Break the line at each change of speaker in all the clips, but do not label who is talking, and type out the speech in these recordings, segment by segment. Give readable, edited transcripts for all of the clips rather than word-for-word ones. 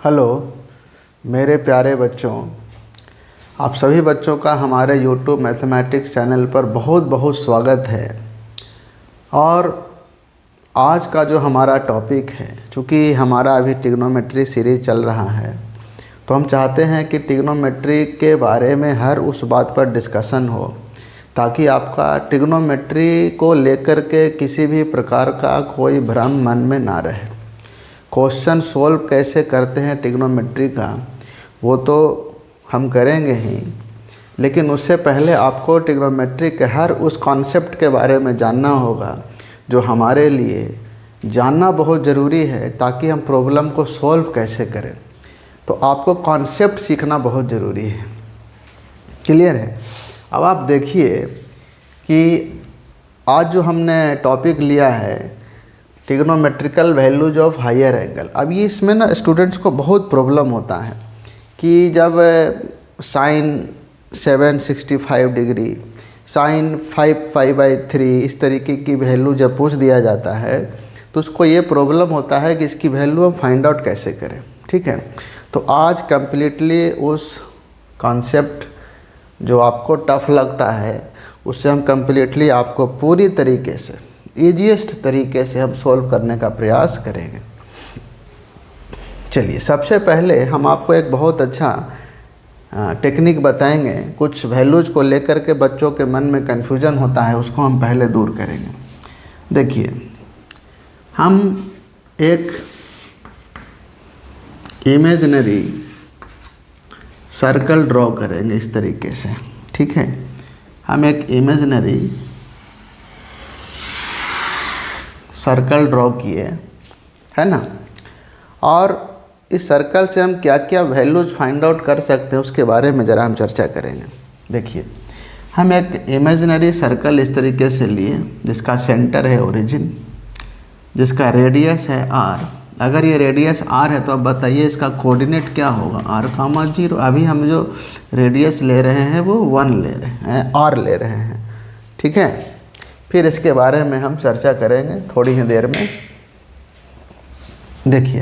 Hello मेरे प्यारे बच्चों, आप सभी बच्चों का हमारे YouTube मैथमेटिक्स चैनल पर बहुत बहुत स्वागत है। और आज का जो हमारा टॉपिक है, चूँकि हमारा अभी ट्रिग्नोमेट्री सीरीज चल रहा है, तो हम चाहते हैं कि ट्रिग्नोमेट्री के बारे में हर उस बात पर डिस्कशन हो ताकि आपका ट्रिग्नोमेट्री को लेकर के किसी भी प्रकार का कोई भ्रम मन में ना रहे। क्वेश्चन सोल्व कैसे करते हैं ट्रिग्नोमेट्री का वो तो हम करेंगे ही, लेकिन उससे पहले आपको ट्रिग्नोमेट्री के हर उस कॉन्सेप्ट के बारे में जानना होगा जो हमारे लिए जानना बहुत ज़रूरी है ताकि हम प्रॉब्लम को सोल्व कैसे करें। तो आपको कॉन्सेप्ट सीखना बहुत ज़रूरी है। क्लियर है? अब आप देखिए कि आज जो हमने टॉपिक लिया है trigonometrical values of higher angle. अब ये इसमें ना स्टूडेंट्स को बहुत प्रॉब्लम होता है कि जब साइन 765 डिग्री, साइन 5π/3 इस तरीके की वैल्यू जब पूछ दिया जाता है तो उसको ये प्रॉब्लम होता है कि इसकी वैल्यू हम फाइंड आउट कैसे करें। ठीक है, तो आज कम्प्लीटली उस कॉन्सेप्ट जो आपको टफ लगता है उससे हम कम्प्लीटली आपको पूरी तरीके से ईजीएस्ट तरीके से हम सॉल्व करने का प्रयास करेंगे। चलिए, सबसे पहले हम आपको एक बहुत अच्छा टेक्निक बताएंगे। कुछ वैल्यूज को लेकर के बच्चों के मन में कन्फ्यूजन होता है, उसको हम पहले दूर करेंगे। देखिए, हम एक इमेजिनरी सर्कल ड्रॉ करेंगे इस तरीके से। ठीक है, हम एक इमेजिनरी सर्कल ड्रॉ किए, है ना। और इस सर्कल से हम क्या क्या वैल्यूज फाइंड आउट कर सकते हैं उसके बारे में ज़रा हम चर्चा करेंगे। देखिए, हम एक इमेजिनरी सर्कल इस तरीके से लिए जिसका सेंटर है ओरिजिन, जिसका रेडियस है r। अगर ये रेडियस r है तो अब बताइए इसका कोऑर्डिनेट क्या होगा, r, 0। अभी हम जो रेडियस ले रहे हैं वो 1 ले रहे हैं, r ले रहे हैं। ठीक है, फिर इसके बारे में हम चर्चा करेंगे थोड़ी ही देर में। देखिए,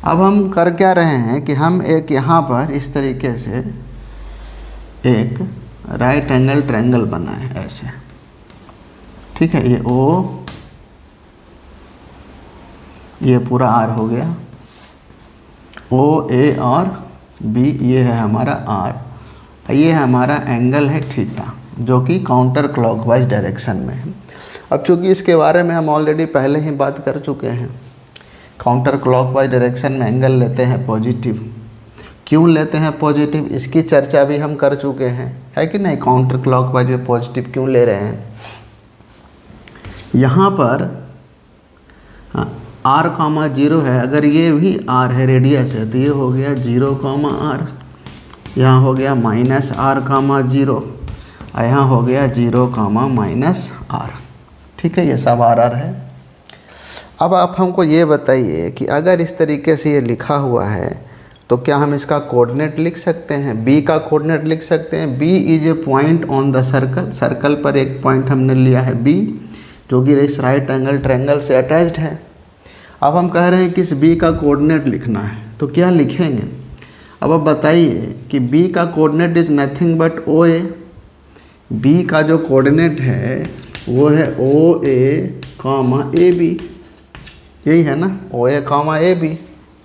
अब हम कर क्या रहे हैं कि हम एक यहाँ पर इस तरीके से एक राइट एंगल ट्रायंगल बनाए ऐसे। ठीक है, ये O, ये पूरा R हो गया, O, A और B, ये है हमारा R। ये हमारा एंगल है थीटा जो कि काउंटर क्लॉकवाइज डायरेक्शन में है। अब चूँकि इसके बारे में हम ऑलरेडी पहले ही बात कर चुके हैं, काउंटर क्लॉकवाइज डायरेक्शन में एंगल लेते हैं पॉजिटिव। क्यों लेते हैं पॉजिटिव, इसकी चर्चा भी हम कर चुके हैं, है कि नहीं। काउंटर क्लॉकवाइज में पॉजिटिव क्यों ले रहे हैं। यहाँ पर r, 0 है, अगर ये भी r है, रेडियस है, तो ये हो गया 0, r। यहाँ हो गया -r, 0, और यहाँ हो गया 0, -r। ठीक है, ये सब r है। अब आप हमको ये बताइए कि अगर इस तरीके से ये लिखा हुआ है तो क्या हम इसका कोऑर्डिनेट लिख सकते हैं, b का कोऑर्डिनेट लिख सकते हैं। b is a point on the circle. Circle पर एक पॉइंट हमने लिया है b जो कि इस राइट एंगल ट्रायंगल से अटैच्ड है। अब हम कह रहे हैं कि इस b का कोऑर्डिनेट लिखना है, तो क्या लिखेंगे। अब आप बताइए कि b का coordinate is nothing but OA। b का जो कोऑर्डिनेट है वो है OA, AB। यही है ना, OA, AB,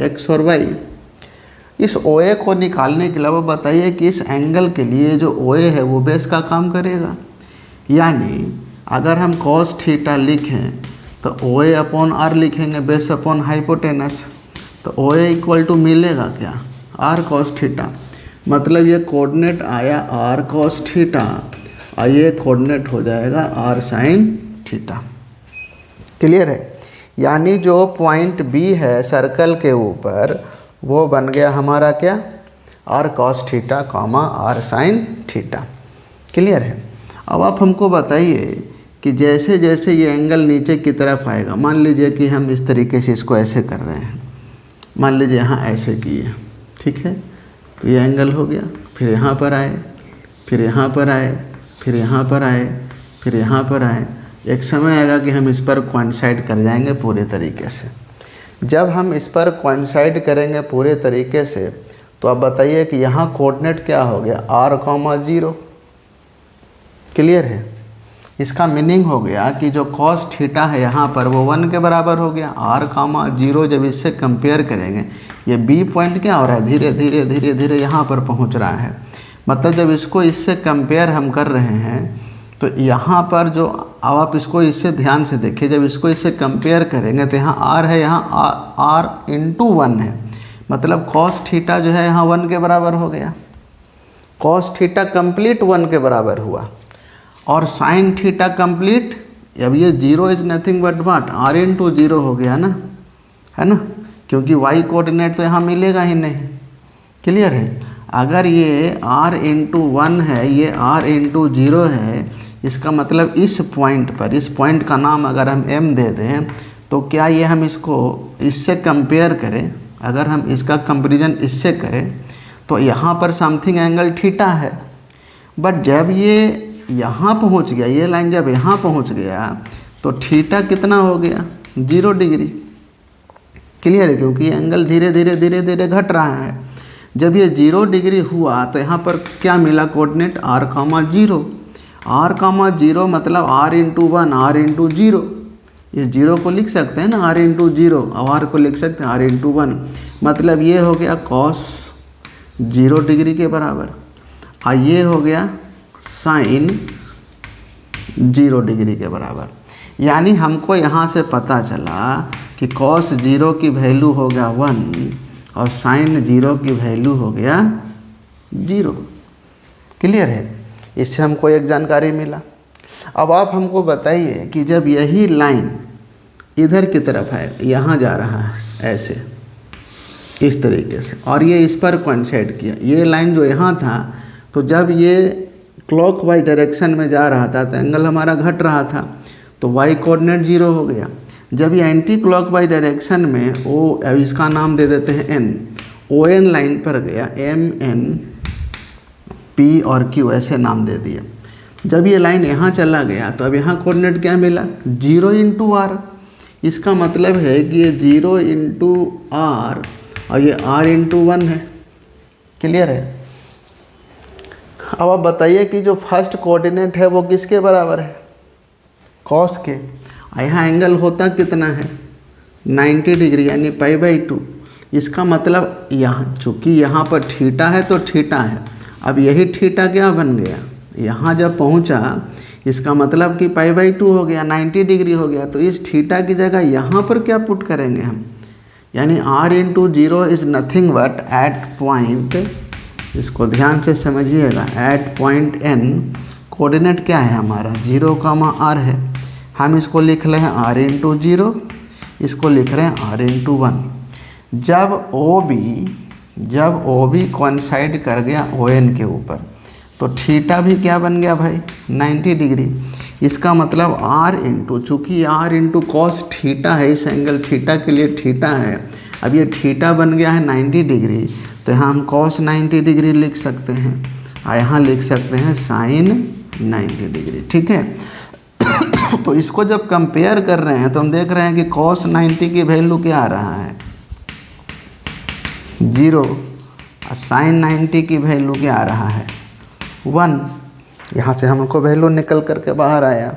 x और y। इस OA को निकालने के अलावा बताइए कि इस एंगल के लिए जो OA है वो बेस का काम करेगा। यानी अगर हम cos थीटा लिखें तो OA अपॉन r लिखेंगे, बेस अपॉन हाइपोटेनस। तो OA इक्वल टू मिलेगा क्या, r cos थीटा। मतलब ये कोऑर्डिनेट आया r cos थीटा और ये कोऑर्डिनेट हो जाएगा r sin थीटा। क्लियर है? यानी जो पॉइंट B है सर्कल के ऊपर वो बन गया हमारा क्या, r cos theta, r sin theta. Clear है? अब आप हमको बताइए कि जैसे जैसे ये एंगल नीचे की तरफ आएगा, मान लीजिए कि हम इस तरीके से इसको ऐसे कर रहे हैं, मान लीजिए यहाँ ऐसे किए। ठीक है, तो ये एंगल हो गया, फिर यहाँ पर आए, फिर यहाँ पर आए, फिर यहाँ पर आए, फिर यहाँ पर आए। एक समय आएगा कि हम इस पर कोइंसाइड कर जाएंगे पूरे तरीके से। जब हम इस पर कोइंसाइड करेंगे पूरे तरीके से तो आप बताइए कि यहाँ कोऑर्डिनेट क्या हो गया, r, 0। क्लियर है? इसका मीनिंग हो गया कि जो cos थीटा है यहाँ पर वो 1 के बराबर हो गया। r, 0 जब इससे कंपेयर करेंगे, ये B पॉइंट क्या हो रहा है, धीरे धीरे धीरे धीरे यहाँ पर पहुँच रहा है। मतलब जब इसको इससे कंपेयर हम कर रहे हैं तो यहाँ पर जो, अब आप इसको इससे ध्यान से देखिए, जब इसको इससे कंपेयर करेंगे तो यहाँ r है, यहाँ r × 1 है। मतलब cos थीटा जो है यहाँ 1 के बराबर हो गया। cos थीटा कंप्लीट 1 के बराबर हुआ और sin थीटा कंप्लीट, अब ये 0 is nothing but what, r × 0 हो गया ना, है ना, क्योंकि y कोऑर्डिनेट तो यहाँ मिलेगा ही नहीं। क्लियर है? अगर ये r × 1 है, ये r × 0 है, इसका मतलब इस पॉइंट पर, इस पॉइंट का नाम अगर हम m दे दें तो क्या ये हम इसको इससे कंपेयर करें, अगर हम इसका कंपैरिजन इससे करें तो यहाँ पर समथिंग एंगल थीटा है। बट जब ये यहाँ पहुँच गया, ये लाइन जब यहाँ पहुँच गया तो थीटा कितना हो गया, 0 डिग्री। क्लियर है? क्योंकि एंगल धीरे धीरे धीरे धीरे घट रहा है। जब ये 0 डिग्री हुआ तो यहाँ पर क्या मिला कोऑर्डिनेट, r, 0। r, 0 मतलब r × 1, r × 0। इस 0 को लिख सकते हैं ना, r × 0, और r को लिख सकते हैं r × 1। मतलब ये हो गया cos 0 डिग्री के बराबर, और ये हो गया sin 0 डिग्री के बराबर। यानी हमको यहाँ से पता चला कि cos 0 की वैल्यू हो गया 1 और sin 0 की वैल्यू हो गया 0। क्लियर है? इससे हमको एक जानकारी मिला। अब आप हमको बताइए कि जब यही लाइन इधर की तरफ है, यहाँ जा रहा है ऐसे, इस तरीके से, और ये इस पर कोइंसाइड किया, ये लाइन जो यहाँ था, तो जब ये क्लॉकवाइज डायरेक्शन में जा रहा था तो एंगल हमारा घट रहा था, तो y कोऑर्डिनेट 0 हो गया। जब ये एंटी क्लॉकवाइज डायरेक्शन में ओ, अब इसका नाम दे देते हैं n, ON लाइन पर गया, M, N, P और Q ऐसे नाम दे दिए। जब ये लाइन यहाँ चला गया तो अब यहाँ कोऑर्डिनेट क्या मिला, 0 × r। इसका मतलब है कि ये 0 × r और ये r × 1 है। क्लियर है? अब आप बताइए कि जो फर्स्ट कोऑर्डिनेट है वो किसके बराबर है, cos के। यहाँ एंगल होता कितना है, 90 डिग्री, यानी π/2। इसका मतलब यहाँ, चूँकि यहाँ पर थीटा है तो थीटा है, अब यही थीटा क्या बन गया, यहाँ जब पहुँचा इसका मतलब कि π/2 हो गया, 90 डिग्री हो गया। तो इस थीटा की जगह यहाँ पर क्या पुट करेंगे हम, यानी r × 0 is nothing but at point, इसको ध्यान से समझिएगा, एट पॉइंट n कोऑर्डिनेट क्या है हमारा, 0, r है। हम इसको लिख रहे हैं r × 0, इसको लिख रहे हैं r × 1। जब OB कोइंसाइड कर गया ON के ऊपर तो थीटा भी क्या बन गया भाई, 90 डिग्री। इसका मतलब चूँकि r × cos थीटा है, इस एंगल थीटा के लिए थीटा है, अब ये थीटा बन गया है 90 डिग्री, तो यहाँ हम cos 90 डिग्री लिख सकते हैं और यहाँ लिख सकते हैं sin 90 डिग्री। ठीक है? तो इसको जब कंपेयर कर रहे हैं तो हम देख रहे हैं कि cos 90 की वैल्यू क्या आ रहा है, 0, और sin 90 की वैल्यू क्या आ रहा है, 1। यहाँ से हमको वैल्यू निकल करके बाहर आया।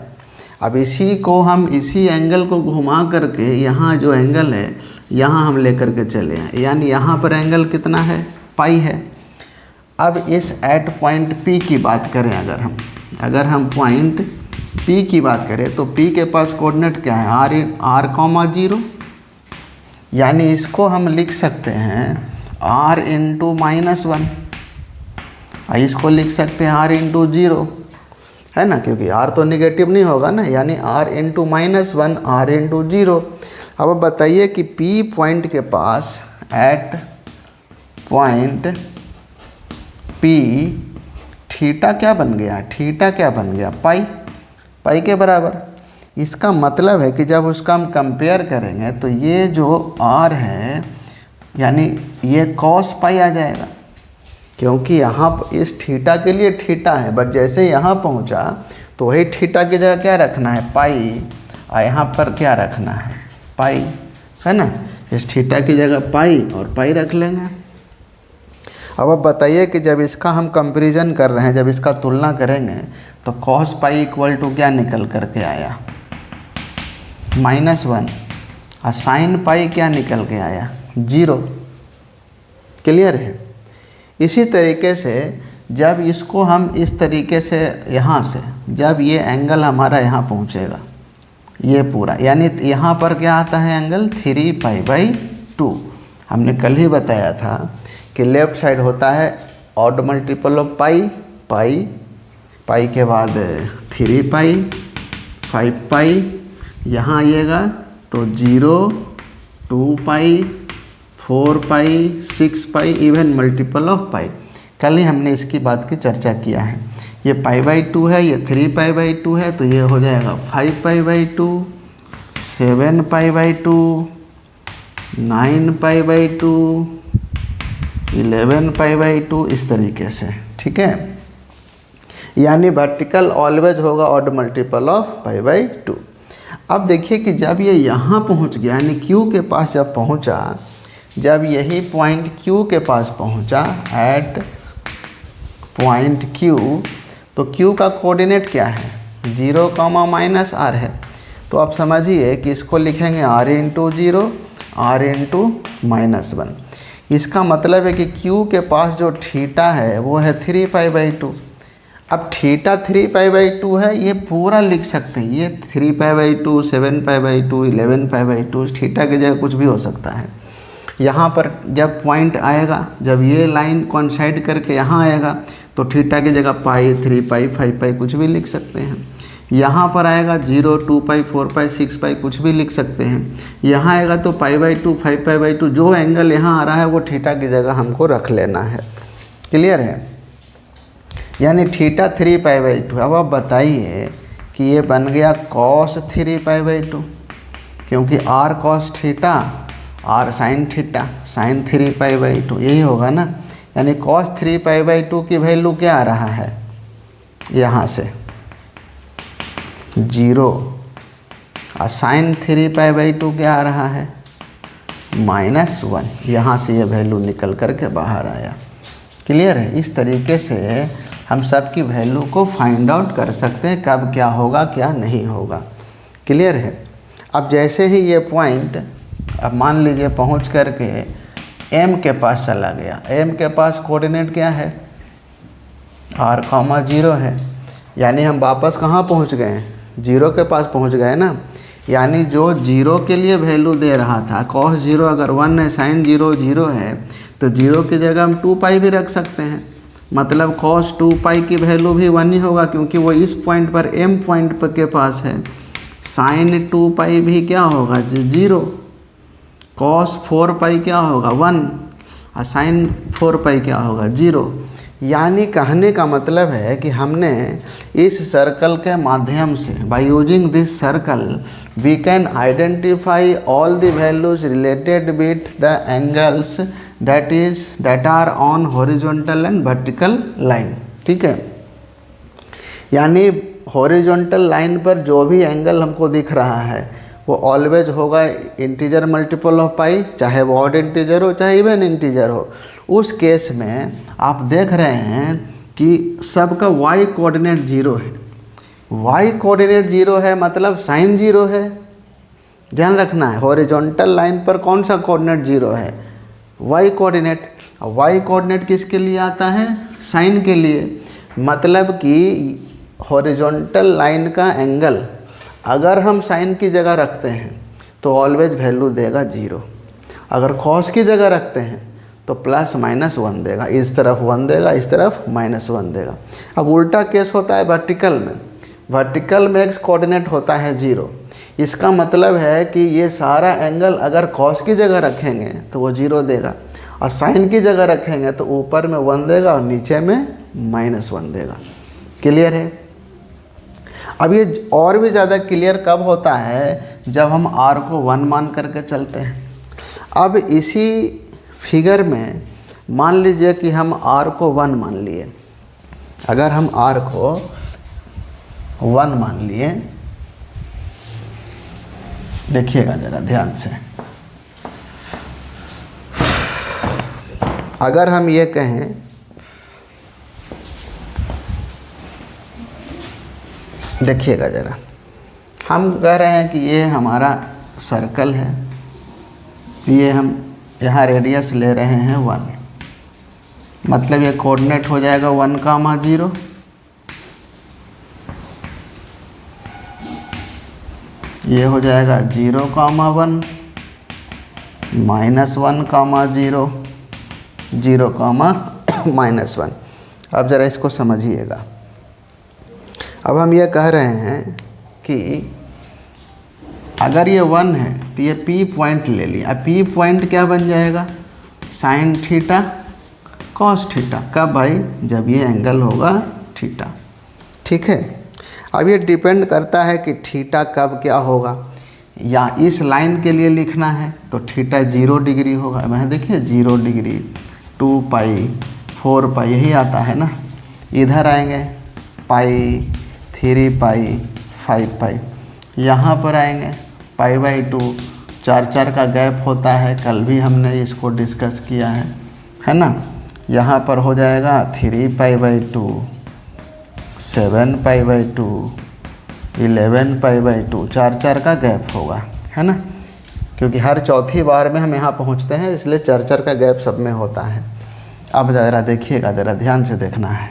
अब इसी को हम, इसी एंगल को घुमा करके यहाँ जो एंगल है यहाँ हम लेकर के चले आए, यानी यहाँ पर एंगल कितना है, पाई है। अब इस एट पॉइंट P की बात करें, अगर हम पॉइंट P की बात करें तो P के पास कोऑर्डिनेट क्या है, r, 0, यानी इसको हम लिख सकते हैं r × -1, और इसको लिख सकते हैं r × 0, है ना, क्योंकि r तो निगेटिव नहीं होगा ना, यानी r × -1, r × 0। अब बताइए कि P पॉइंट के पास एट पॉइंट P थीटा क्या बन गया, पाई के बराबर। इसका मतलब है कि जब उसका हम कंपेयर करेंगे तो ये जो r है यानी ये cos पाई आ जाएगा, क्योंकि यहाँ इस थीटा के लिए थीटा है, बट जैसे यहाँ पहुँचा तो वही थीटा की जगह क्या रखना है, पाई, और यहाँ पर क्या रखना है, पाई, है ना। इस थीटा की जगह पाई और पाई रख लेंगे। अब बताइए कि जब इसका हम कंपैरिजन कर रहे हैं, जब इसका तुलना करेंगे तो कॉस पाई इक्वल टू क्या निकल करके आया, -1, और साइन पाई क्या निकल के आया, 0। क्लियर है। इसी तरीके से जब इसको हम इस तरीके से यहाँ से, जब ये एंगल हमारा यहाँ पहुँचेगा, ये पूरा, यानी यहाँ पर क्या आता है एंगल 3π/2। हमने कल ही बताया था कि लेफ्ट साइड होता है ऑड मल्टीपल ऑफ पाई, पाई के बाद 3π, 5π, यहाँ आइएगा तो 0, 2π, 4π, 6π, इवन मल्टीपल ऑफ पाई। कल ही हमने इसकी बात की चर्चा किया है। ये π/2 है, ये 3π/2 है, तो ये हो जाएगा 5π/2, 7π/2, 9π/2, 11π/2, इस तरीके से। ठीक है, यानी वर्टिकल ऑलवेज होगा ऑड मल्टीपल ऑफ π/2। अब देखिए कि जब ये यहाँ पहुँच गया, यानी Q के पास जब पहुँचा, जब यही पॉइंट Q के पास पहुँचा, एट पॉइंट Q, तो Q का कोऑर्डिनेट क्या है, 0, -r है। तो आप समझिए कि इसको लिखेंगे r × 0, r × -1। इसका मतलब है कि Q के पास जो थीटा है वो है 3π/2। अब थीटा 3π/2 है, ये पूरा लिख सकते हैं, ये 3π/2, 7π/2, 11π/2, थीटा की जगह कुछ भी हो सकता है। यहाँ पर जब पॉइंट आएगा, जब ये लाइन कोइंसाइड करके यहाँ आएगा, तो थीटा की जगह पाई, 3π, 5π कुछ भी लिख सकते हैं। यहाँ पर आएगा 0, 2π, 4π, 6π कुछ भी लिख सकते हैं। यहाँ आएगा तो π/2, 5π/2, जो एंगल यहाँ आ रहा है वो थीटा की जगह हमको रख लेना है। क्लियर है, यानी थीटा 3π/2। अब आप बताइए कि ये बन गया cos 3π/2, क्योंकि r cos theta, r sin theta, sin 3π/2, यही होगा ना। यानी cos 3π/2 की वैल्यू क्या आ रहा है, यहाँ से 0, और sin 3π/2 क्या आ रहा है, -1। यहाँ से ये वैल्यू निकल कर के बाहर आया। क्लियर है। इस तरीके से हम सब की वैल्यू को फाइंड आउट कर सकते हैं, कब क्या होगा क्या नहीं होगा। क्लियर है। अब जैसे ही ये पॉइंट, अब मान लीजिए पहुंच करके M के पास चला गया, M के पास कोऑर्डिनेट क्या है, r, 0 है, यानी हम वापस कहाँ पहुंच गए हैं, 0 के पास पहुंच गए ना। यानी जो 0 के लिए वैल्यू दे रहा था, cos 0 अगर 1 है, sin 0 0 है, तो 0 की जगह हम 2π भी रख सकते हैं। मतलब cos 2π की वैल्यू भी 1 ही होगा, क्योंकि वो इस पॉइंट पर M पॉइंट पर के पास है। sin 2π भी क्या होगा, 0। cos 4π क्या होगा, 1, और sin 4π क्या होगा, 0। यानी कहने का मतलब है कि हमने इस सर्कल के माध्यम से, by using this circle, we can identify all the values related with the angles that are on horizontal and vertical line। ठीक है, यानी हॉरिजॉन्टल लाइन पर जो भी एंगल हमको दिख रहा है वो ऑलवेज होगा इंटीजर मल्टीपल ऑफ पाई, चाहे वो ऑड इंटीजर हो चाहे इवन इंटीजर हो। उस केस में आप देख रहे हैं कि सबका y कोऑर्डिनेट 0 है। y कोऑर्डिनेट 0 है मतलब साइन 0 है, ध्यान रखना है। हॉरिजॉन्टल लाइन पर कौन सा कोऑर्डिनेट 0 है, y कोऑर्डिनेट। y कोऑर्डिनेट किसके लिए आता है, साइन के लिए। मतलब कि हॉरिजॉन्टल लाइन का एंगल अगर हम साइन की जगह रखते हैं तो ऑलवेज वैल्यू देगा 0। अगर कॉस की जगह रखते हैं तो ±1 देगा, इस तरफ 1 देगा, इस तरफ -1 देगा। अब उल्टा केस होता है वर्टिकल में। वर्टिकल में x कोऑर्डिनेट होता है 0। इसका मतलब है कि ये सारा एंगल अगर कॉस की जगह रखेंगे तो वो 0 देगा, और साइन की जगह रखेंगे तो ऊपर में 1 देगा और नीचे में -1 देगा। क्लियर है। अब ये और भी ज़्यादा क्लियर कब होता है, जब हम r को 1 मान करके चलते हैं। अब इसी फिगर में मान लीजिए कि हम r को 1 मान लिए। अगर हम r को 1 मान लिए, देखिएगा ज़रा ध्यान से, अगर हम ये कहें देखिएगा ज़रा, हम कह रहे हैं कि ये हमारा सर्कल है, ये हम यहाँ रेडियस ले रहे हैं 1, मतलब ये कोऑर्डिनेट हो जाएगा 1,0, ये हो जाएगा 0,1 -1,0 0,-1। अब ज़रा इसको समझिएगा। अब हम ये कह रहे हैं कि अगर ये 1 है तो ये P पॉइंट ले लिया। अब P पॉइंट क्या बन जाएगा? Sine theta cos theta. कब भाई? जब ये एंगल होगा थीटा। ठीक है। अब ये डिपेंड करता है कि थीटा कब क्या होगा, या इस लाइन के लिए लिखना है तो थीटा 0 डिग्री होगा। मैं देखिए 0 डिग्री, 2 पाई, 4 पाई, यही आता है ना। इधर आएंगे पाई, 3 पाई, 5 पाई। यहाँ पर आएंगे π/2, 4 का गैप होता है, कल भी हमने इसको डिस्कस किया है ना। यहाँ पर हो जाएगा 3 π/2, 7 π/2, 11 π/2, 4 का गैप होगा, है ना, क्योंकि हर चौथी बार में हम यहाँ पहुँचते हैं, इसलिए 4 का गैप सब में होता है। अब ज़रा देखिएगा, ज़रा ध्यान से देखना है।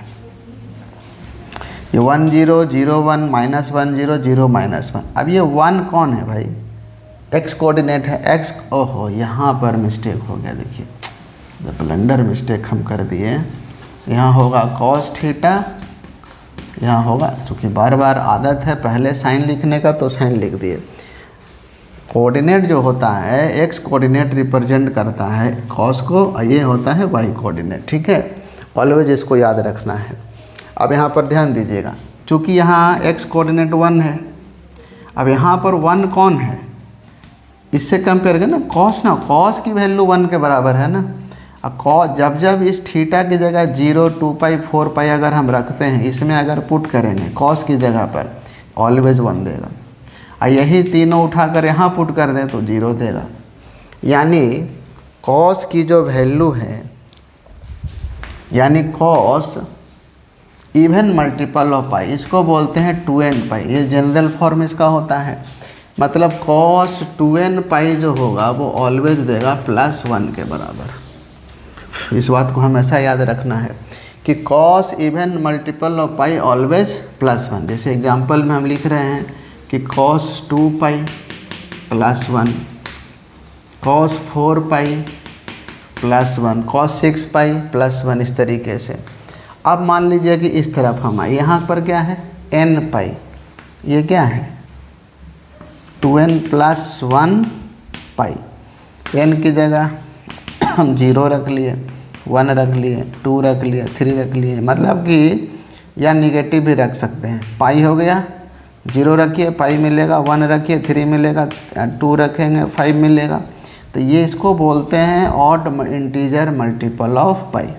ये 1 0 0 1 -1 0 0 -1। अब ये 1 कौन है भाई? x कोऑर्डिनेट है। x, ओहो यहाँ पर मिस्टेक हो गया, देखिए ब्लंडर मिस्टेक हम कर दिए। यहाँ होगा cos थीटा, यहाँ होगा, चूँकि बार बार आदत है पहले साइन लिखने का तो साइन लिख दिए। कोऑर्डिनेट जो होता है x कोऑर्डिनेट रिप्रेजेंट करता है cos को, ये होता है y कोऑर्डिनेट। ठीक है, ऑलवेज इसको याद रखना है। अब यहाँ पर ध्यान दीजिएगा, चूँकि यहाँ x कोऑर्डिनेट 1 है। अब यहाँ पर 1 कौन है? इससे कंपेयर करें ना, cos ना, cos की वैल्यू 1 के बराबर है ना। अब cos जब इस थीटा की जगह 0, 2 पाई, 4 पाई अगर हम रखते हैं, इसमें अगर पुट करेंगे cos की जगह पर, ऑलवेज 1 देगा। और यही तीनों उठाकर यहाँ पुट कर दें तो 0 देगा। यानी cos की जो वैल्यू है, यानी cos इवन मल्टीपल ऑफ पाई, इसको बोलते हैं 2n पाई। ये जनरल फॉर्म इसका होता है। मतलब cos 2n पाई जो होगा वो ऑलवेज देगा +1 के बराबर। इस बात को हमेशा याद रखना है कि cos even multiple of pi always +1। जैसे एग्जांपल में हम लिख रहे हैं कि cos 2 पाई +1, cos 4 पाई +1, cos 6 पाई +1, इस तरीके से। अब मान लीजिए कि इस तरफ हम आए, यहाँ पर क्या है? n पाई। ये क्या है? 2n + 1 पाई। n की जगह हम 0 रख लिए, 1 रख लिए, 2 रख लिए, 3 रख लिए, मतलब कि या निगेटिव भी रख सकते हैं। पाई हो गया, 0 रखिए पाई मिलेगा, 1 रखिए 3 मिलेगा, 2 रखेंगे 5 मिलेगा। तो ये इसको बोलते हैं odd integer multiple of pi.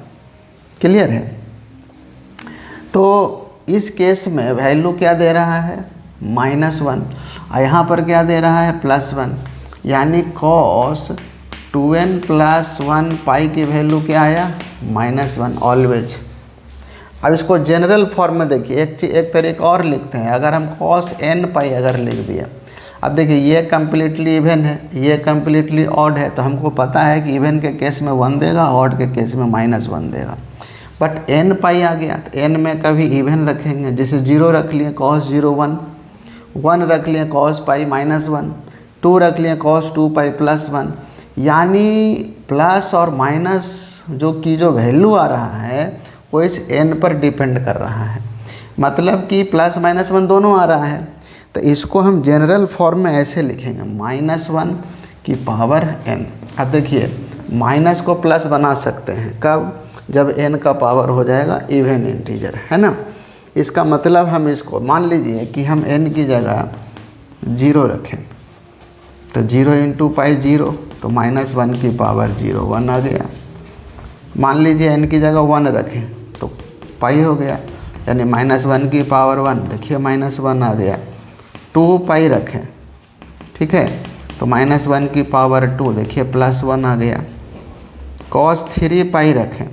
Clear है? तो इस केस में वैल्यू क्या दे रहा है? -1, और यहाँ पर क्या दे रहा है? +1। यानी cos 2n + 1 पाई की वैल्यू क्या आया? -1 ऑलवेज। अब इसको जनरल फॉर्म में देखिए, एक तरीका और लिखते हैं। अगर हम cos n पाई अगर लिख दिया, अब देखिए ये कम्प्लीटली इवन है, ये कम्प्लीटली ऑड है, तो हमको पता है कि इवन के केस में 1 देगा, ऑड के केस में -1 देगा। बट n पाई आ गया तो n में कभी इवन रखेंगे, जैसे 0 रख लिए cos 0 1, 1 रख लिए cos पाई -1, 2 रख लिए cos 2 पाई +1। यानी प्लस और माइनस जो वैल्यू आ रहा है वो इस n पर डिपेंड कर रहा है। मतलब कि +-1 दोनों आ रहा है। तो इसको हम जनरल फॉर्म में ऐसे लिखेंगे, -1 की पावर n। अब देखिए माइनस को प्लस बना सकते हैं, कब? जब n का पावर हो जाएगा इवन इंटीजर, है ना। इसका मतलब हम इसको मान लीजिए कि हम n की जगह 0 रखें, तो 0 × पाई 0, तो -1 की पावर 0, 1 आ गया। मान लीजिए n की जगह 1 रखें तो पाई हो गया, यानी -1 की पावर 1, देखिए -1 आ गया। 2 पाई रखें, ठीक है, तो -1 की पावर 2, देखिए +1 आ गया। cos 3 पाई रखें,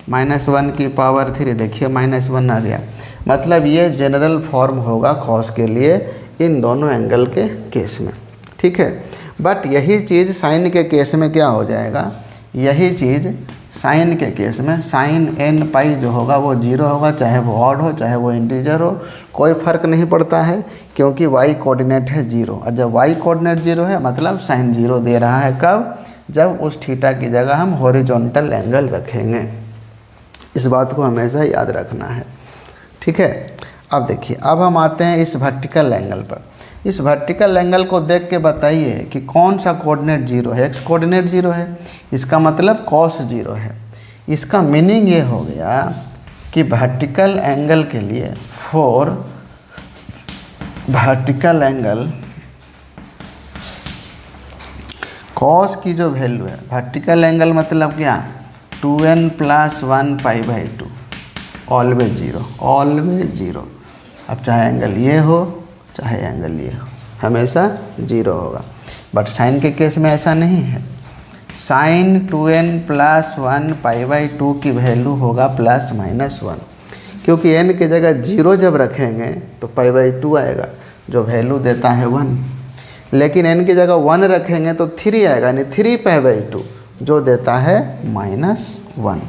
-1 की पावर 3, देखिए -1 आ गया। मतलब ये जनरल फॉर्म होगा cos के लिए इन दोनों एंगल के केस में, ठीक है। बट यही चीज़ साइन के केस में क्या हो जाएगा, यही चीज़ साइन के केस में साइन n पाई जो होगा वो 0 होगा, चाहे वो ऑड हो चाहे वो इंटीजर हो, कोई फ़र्क नहीं पड़ता है, क्योंकि y कोऑर्डिनेट है 0। और जब y कोऑर्डिनेट 0 है मतलब साइन 0 दे रहा है। कब? जब उस थीटा की जगह हम हॉरिजॉन्टल एंगल रखेंगे। इस बात को हमेशा याद रखना है, ठीक है। अब देखिए, अब हम आते हैं इस वर्टिकल एंगल पर। इस वर्टिकल एंगल को देख के बताइए कि कौन सा कोऑर्डिनेट 0 है। x कोऑर्डिनेट 0 है, इसका मतलब cos 0 है। इसका मीनिंग ये हो गया कि वर्टिकल एंगल के लिए फॉर वर्टिकल एंगल cos की जो वैल्यू है, वर्टिकल एंगल मतलब क्या, 2n + 1 π/2 ऑलवेज 0, ऑलवेज 0। अब चाहे एंगल ये हो चाहे एंगल ये हो, हमेशा 0 होगा। बट साइन के केस में ऐसा नहीं है। साइन 2n + 1 π/2 की वैल्यू होगा ±1, क्योंकि n की जगह 0 जब रखेंगे तो π/2 आएगा जो वैल्यू देता है 1। लेकिन n की जगह 1 रखेंगे तो 3 आएगा, यानी 3 π/2 जो देता है -1।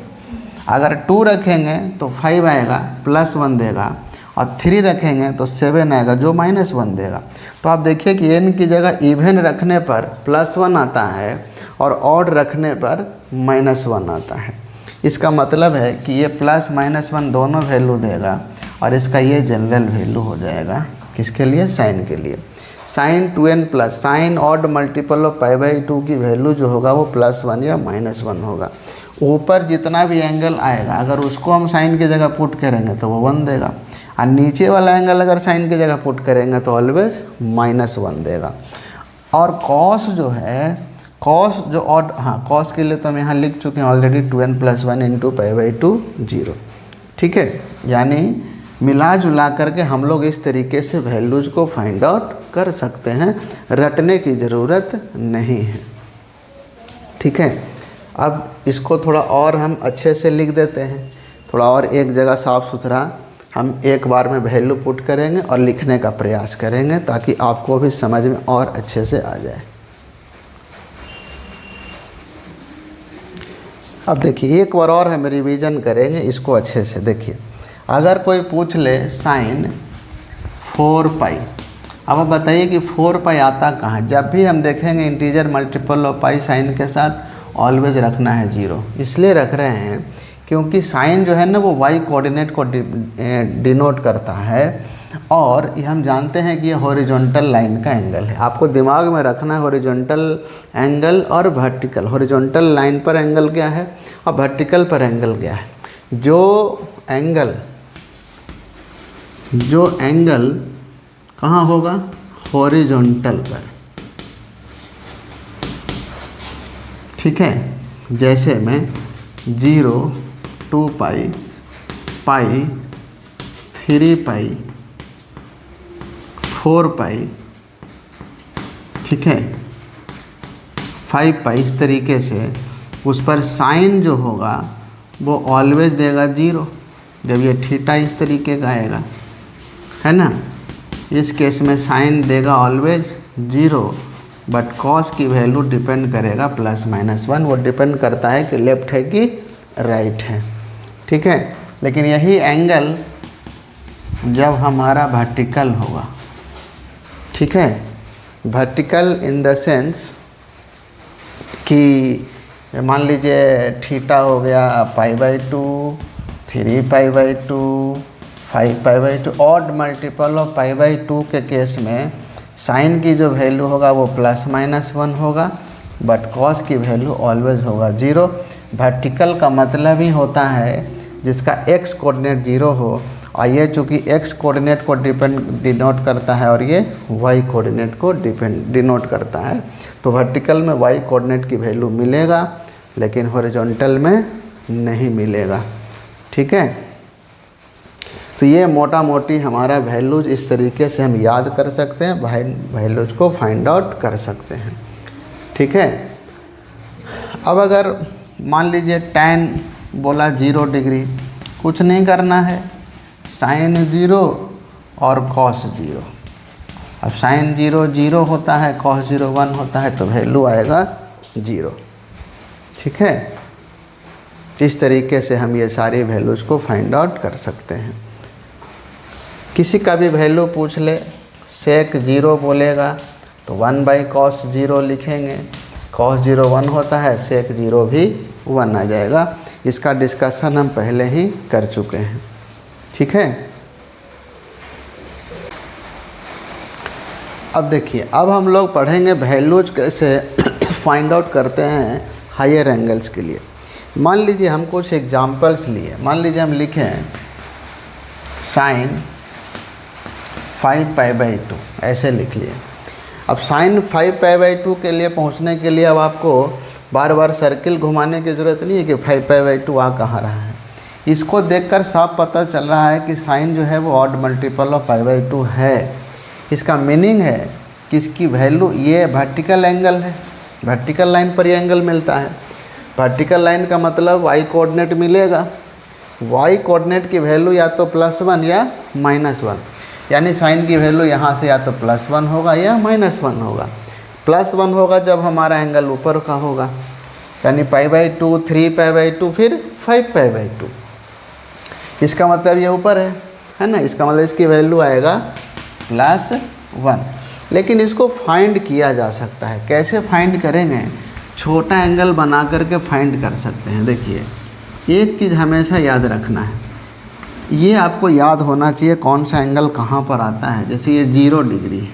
अगर 2 रखेंगे तो 5 आएगा, +1 देगा, और 3 रखेंगे तो 7 आएगा जो -1 देगा। तो आप देखिए कि n की जगह इवन रखने पर +1 आता है और ऑड रखने पर -1 आता है। इसका मतलब है कि ये +-1 दोनों वैल्यू देगा और इसका ये जनरल वैल्यू हो जाएगा। किसके लिए? साइन के लिए। Sine 2n plus sine odd multiple of π/2 की वैल्यू जो होगा वो +1 या -1 होगा। ऊपर जितना भी एंगल आएगा अगर उसको हम साइन की जगह पुट करेंगे तो वो 1 देगा, और नीचे वाला एंगल अगर साइन की जगह पुट करेंगे तो ऑलवेज -1 देगा। और कॉस जो है, कॉस जो ऑड, हाँ कॉस के लिए तो हम यहाँ लिख चुके हैं ऑलरेडी, 2n + 1 × π/2 0, ठीक है। यानी मिला जुला करके हम लोग इस तरीके से वैल्यूज़ को फाइंड आउट कर सकते हैं, रटने की ज़रूरत नहीं है, ठीक है। अब इसको थोड़ा और हम अच्छे से लिख देते हैं, थोड़ा और एक जगह साफ़ सुथरा हम एक बार में वैल्यू पुट करेंगे और लिखने का प्रयास करेंगे ताकि आपको भी समझ में और अच्छे से आ जाए। अब देखिए एक बार और हम रिवीजन करेंगे इसको अच्छे से। देखिए अगर कोई पूछ ले साइन 4π, अब आप बताइए कि 4π आता कहाँ। जब भी हम देखेंगे integer multiple of pi sine के साथ ऑलवेज रखना है 0। इसलिए रख रहे हैं क्योंकि साइन जो है ना वो y कोऑर्डिनेट को डिनोट करता है, और ये हम जानते हैं कि ये हॉरिजॉन्टल लाइन का एंगल है। आपको दिमाग में रखना है हॉरिजॉन्टल एंगल और वर्टिकल। हॉरिजॉन्टल लाइन पर एंगल क्या है और वर्टिकल पर एंगल क्या है। जो एंगल कहाँ होगा, हॉरिजॉन्टल पर, ठीक है। जैसे मैं 0, 2π, π, 3π, 4π, ठीक है, 5π, इस तरीके से उस पर साइन जो होगा वो ऑलवेज देगा 0 जब ये थीटा इस तरीके का आएगा, है ना। इस केस में साइन देगा ऑलवेज 0, बट कॉस की वैल्यू डिपेंड करेगा +-1। वो डिपेंड करता है कि लेफ्ट है कि राइट है, ठीक है। लेकिन यही एंगल जब हमारा वर्टिकल होगा, ठीक है, वर्टिकल इन द सेंस कि मान लीजिए थीटा हो गया π/2, 3π/2, 5π/2, ऑड मल्टीपल ऑफ π/2 के केस में साइन की जो वैल्यू होगा वो +-1 होगा, बट कॉस की वैल्यू ऑलवेज होगा 0। वर्टिकल का मतलब ही होता है जिसका x कोऑर्डिनेट 0 हो, और ये चूँकि x कोऑर्डिनेट को डिनोट करता है और ये y कोऑर्डिनेट को डिनोट करता है, तो वर्टिकल में y कोऑर्डिनेट की वैल्यू मिलेगा लेकिन हॉरिजॉन्टल में नहीं मिलेगा, ठीक है। तो ये मोटा मोटी हमारा वैल्यूज इस तरीके से हम याद कर सकते हैं, वैल्यूज को फाइंड आउट कर सकते हैं, ठीक है। अब अगर मान लीजिए tan बोला 0 डिग्री, कुछ नहीं करना है, sin 0 और cos 0। अब sin 0 0 होता है, cos 0 1 होता है, तो वैल्यू आएगा 0। ठीक है, इस तरीके से हम ये सारी वैल्यूज़ को फाइंड आउट कर सकते हैं। किसी का भी वैल्यू पूछ ले, sec 0 बोलेगा तो 1/cos 0 लिखेंगे, cos 0 1 होता है, sec 0 भी 1 आ जाएगा। इसका डिस्कशन हम पहले ही कर चुके हैं। ठीक है, अब देखिए, अब हम लोग पढ़ेंगे वैल्यूज कैसे फाइंड आउट करते हैं हायर एंगल्स के लिए। मान लीजिए हम कुछ एग्जांपल्स लिए, मान लीजिए हम लिखें sin 5π/2, ऐसे लिख लिए। अब sin 5π/2 के लिए पहुंचने के लिए अब आपको बार बार सर्किल घुमाने की ज़रूरत नहीं है कि 5π/2 आ कहाँ रहा है। इसको देखकर साफ पता चल रहा है कि sin जो है वो ऑड मल्टीपल ऑफ π/2 है। इसका मीनिंग है कि इसकी वैल्यू, ये वर्टिकल एंगल है, वर्टिकल लाइन पर ये एंगल मिलता है। वर्टिकल लाइन का मतलब y कोऑर्डिनेट मिलेगा, y कोऑर्डिनेट की वैल्यू या तो +1 या -1, यानी साइन की वैल्यू यहाँ से या तो +1 होगा या -1 होगा। +1 होगा जब हमारा एंगल ऊपर का होगा, यानी π/2, 3π/2, फिर 5π/2। इसका मतलब ये ऊपर है ना, इसका मतलब इसकी वैल्यू आएगा +1। लेकिन इसको फाइंड किया जा सकता है, कैसे फाइंड करेंगे? छोटा एंगल बना करके फाइंड कर सकते हैं। देखिए, एक चीज़ हमेशा याद रखना है, ये आपको याद होना चाहिए कौन सा एंगल कहाँ पर आता है। जैसे ये 0 डिग्री है,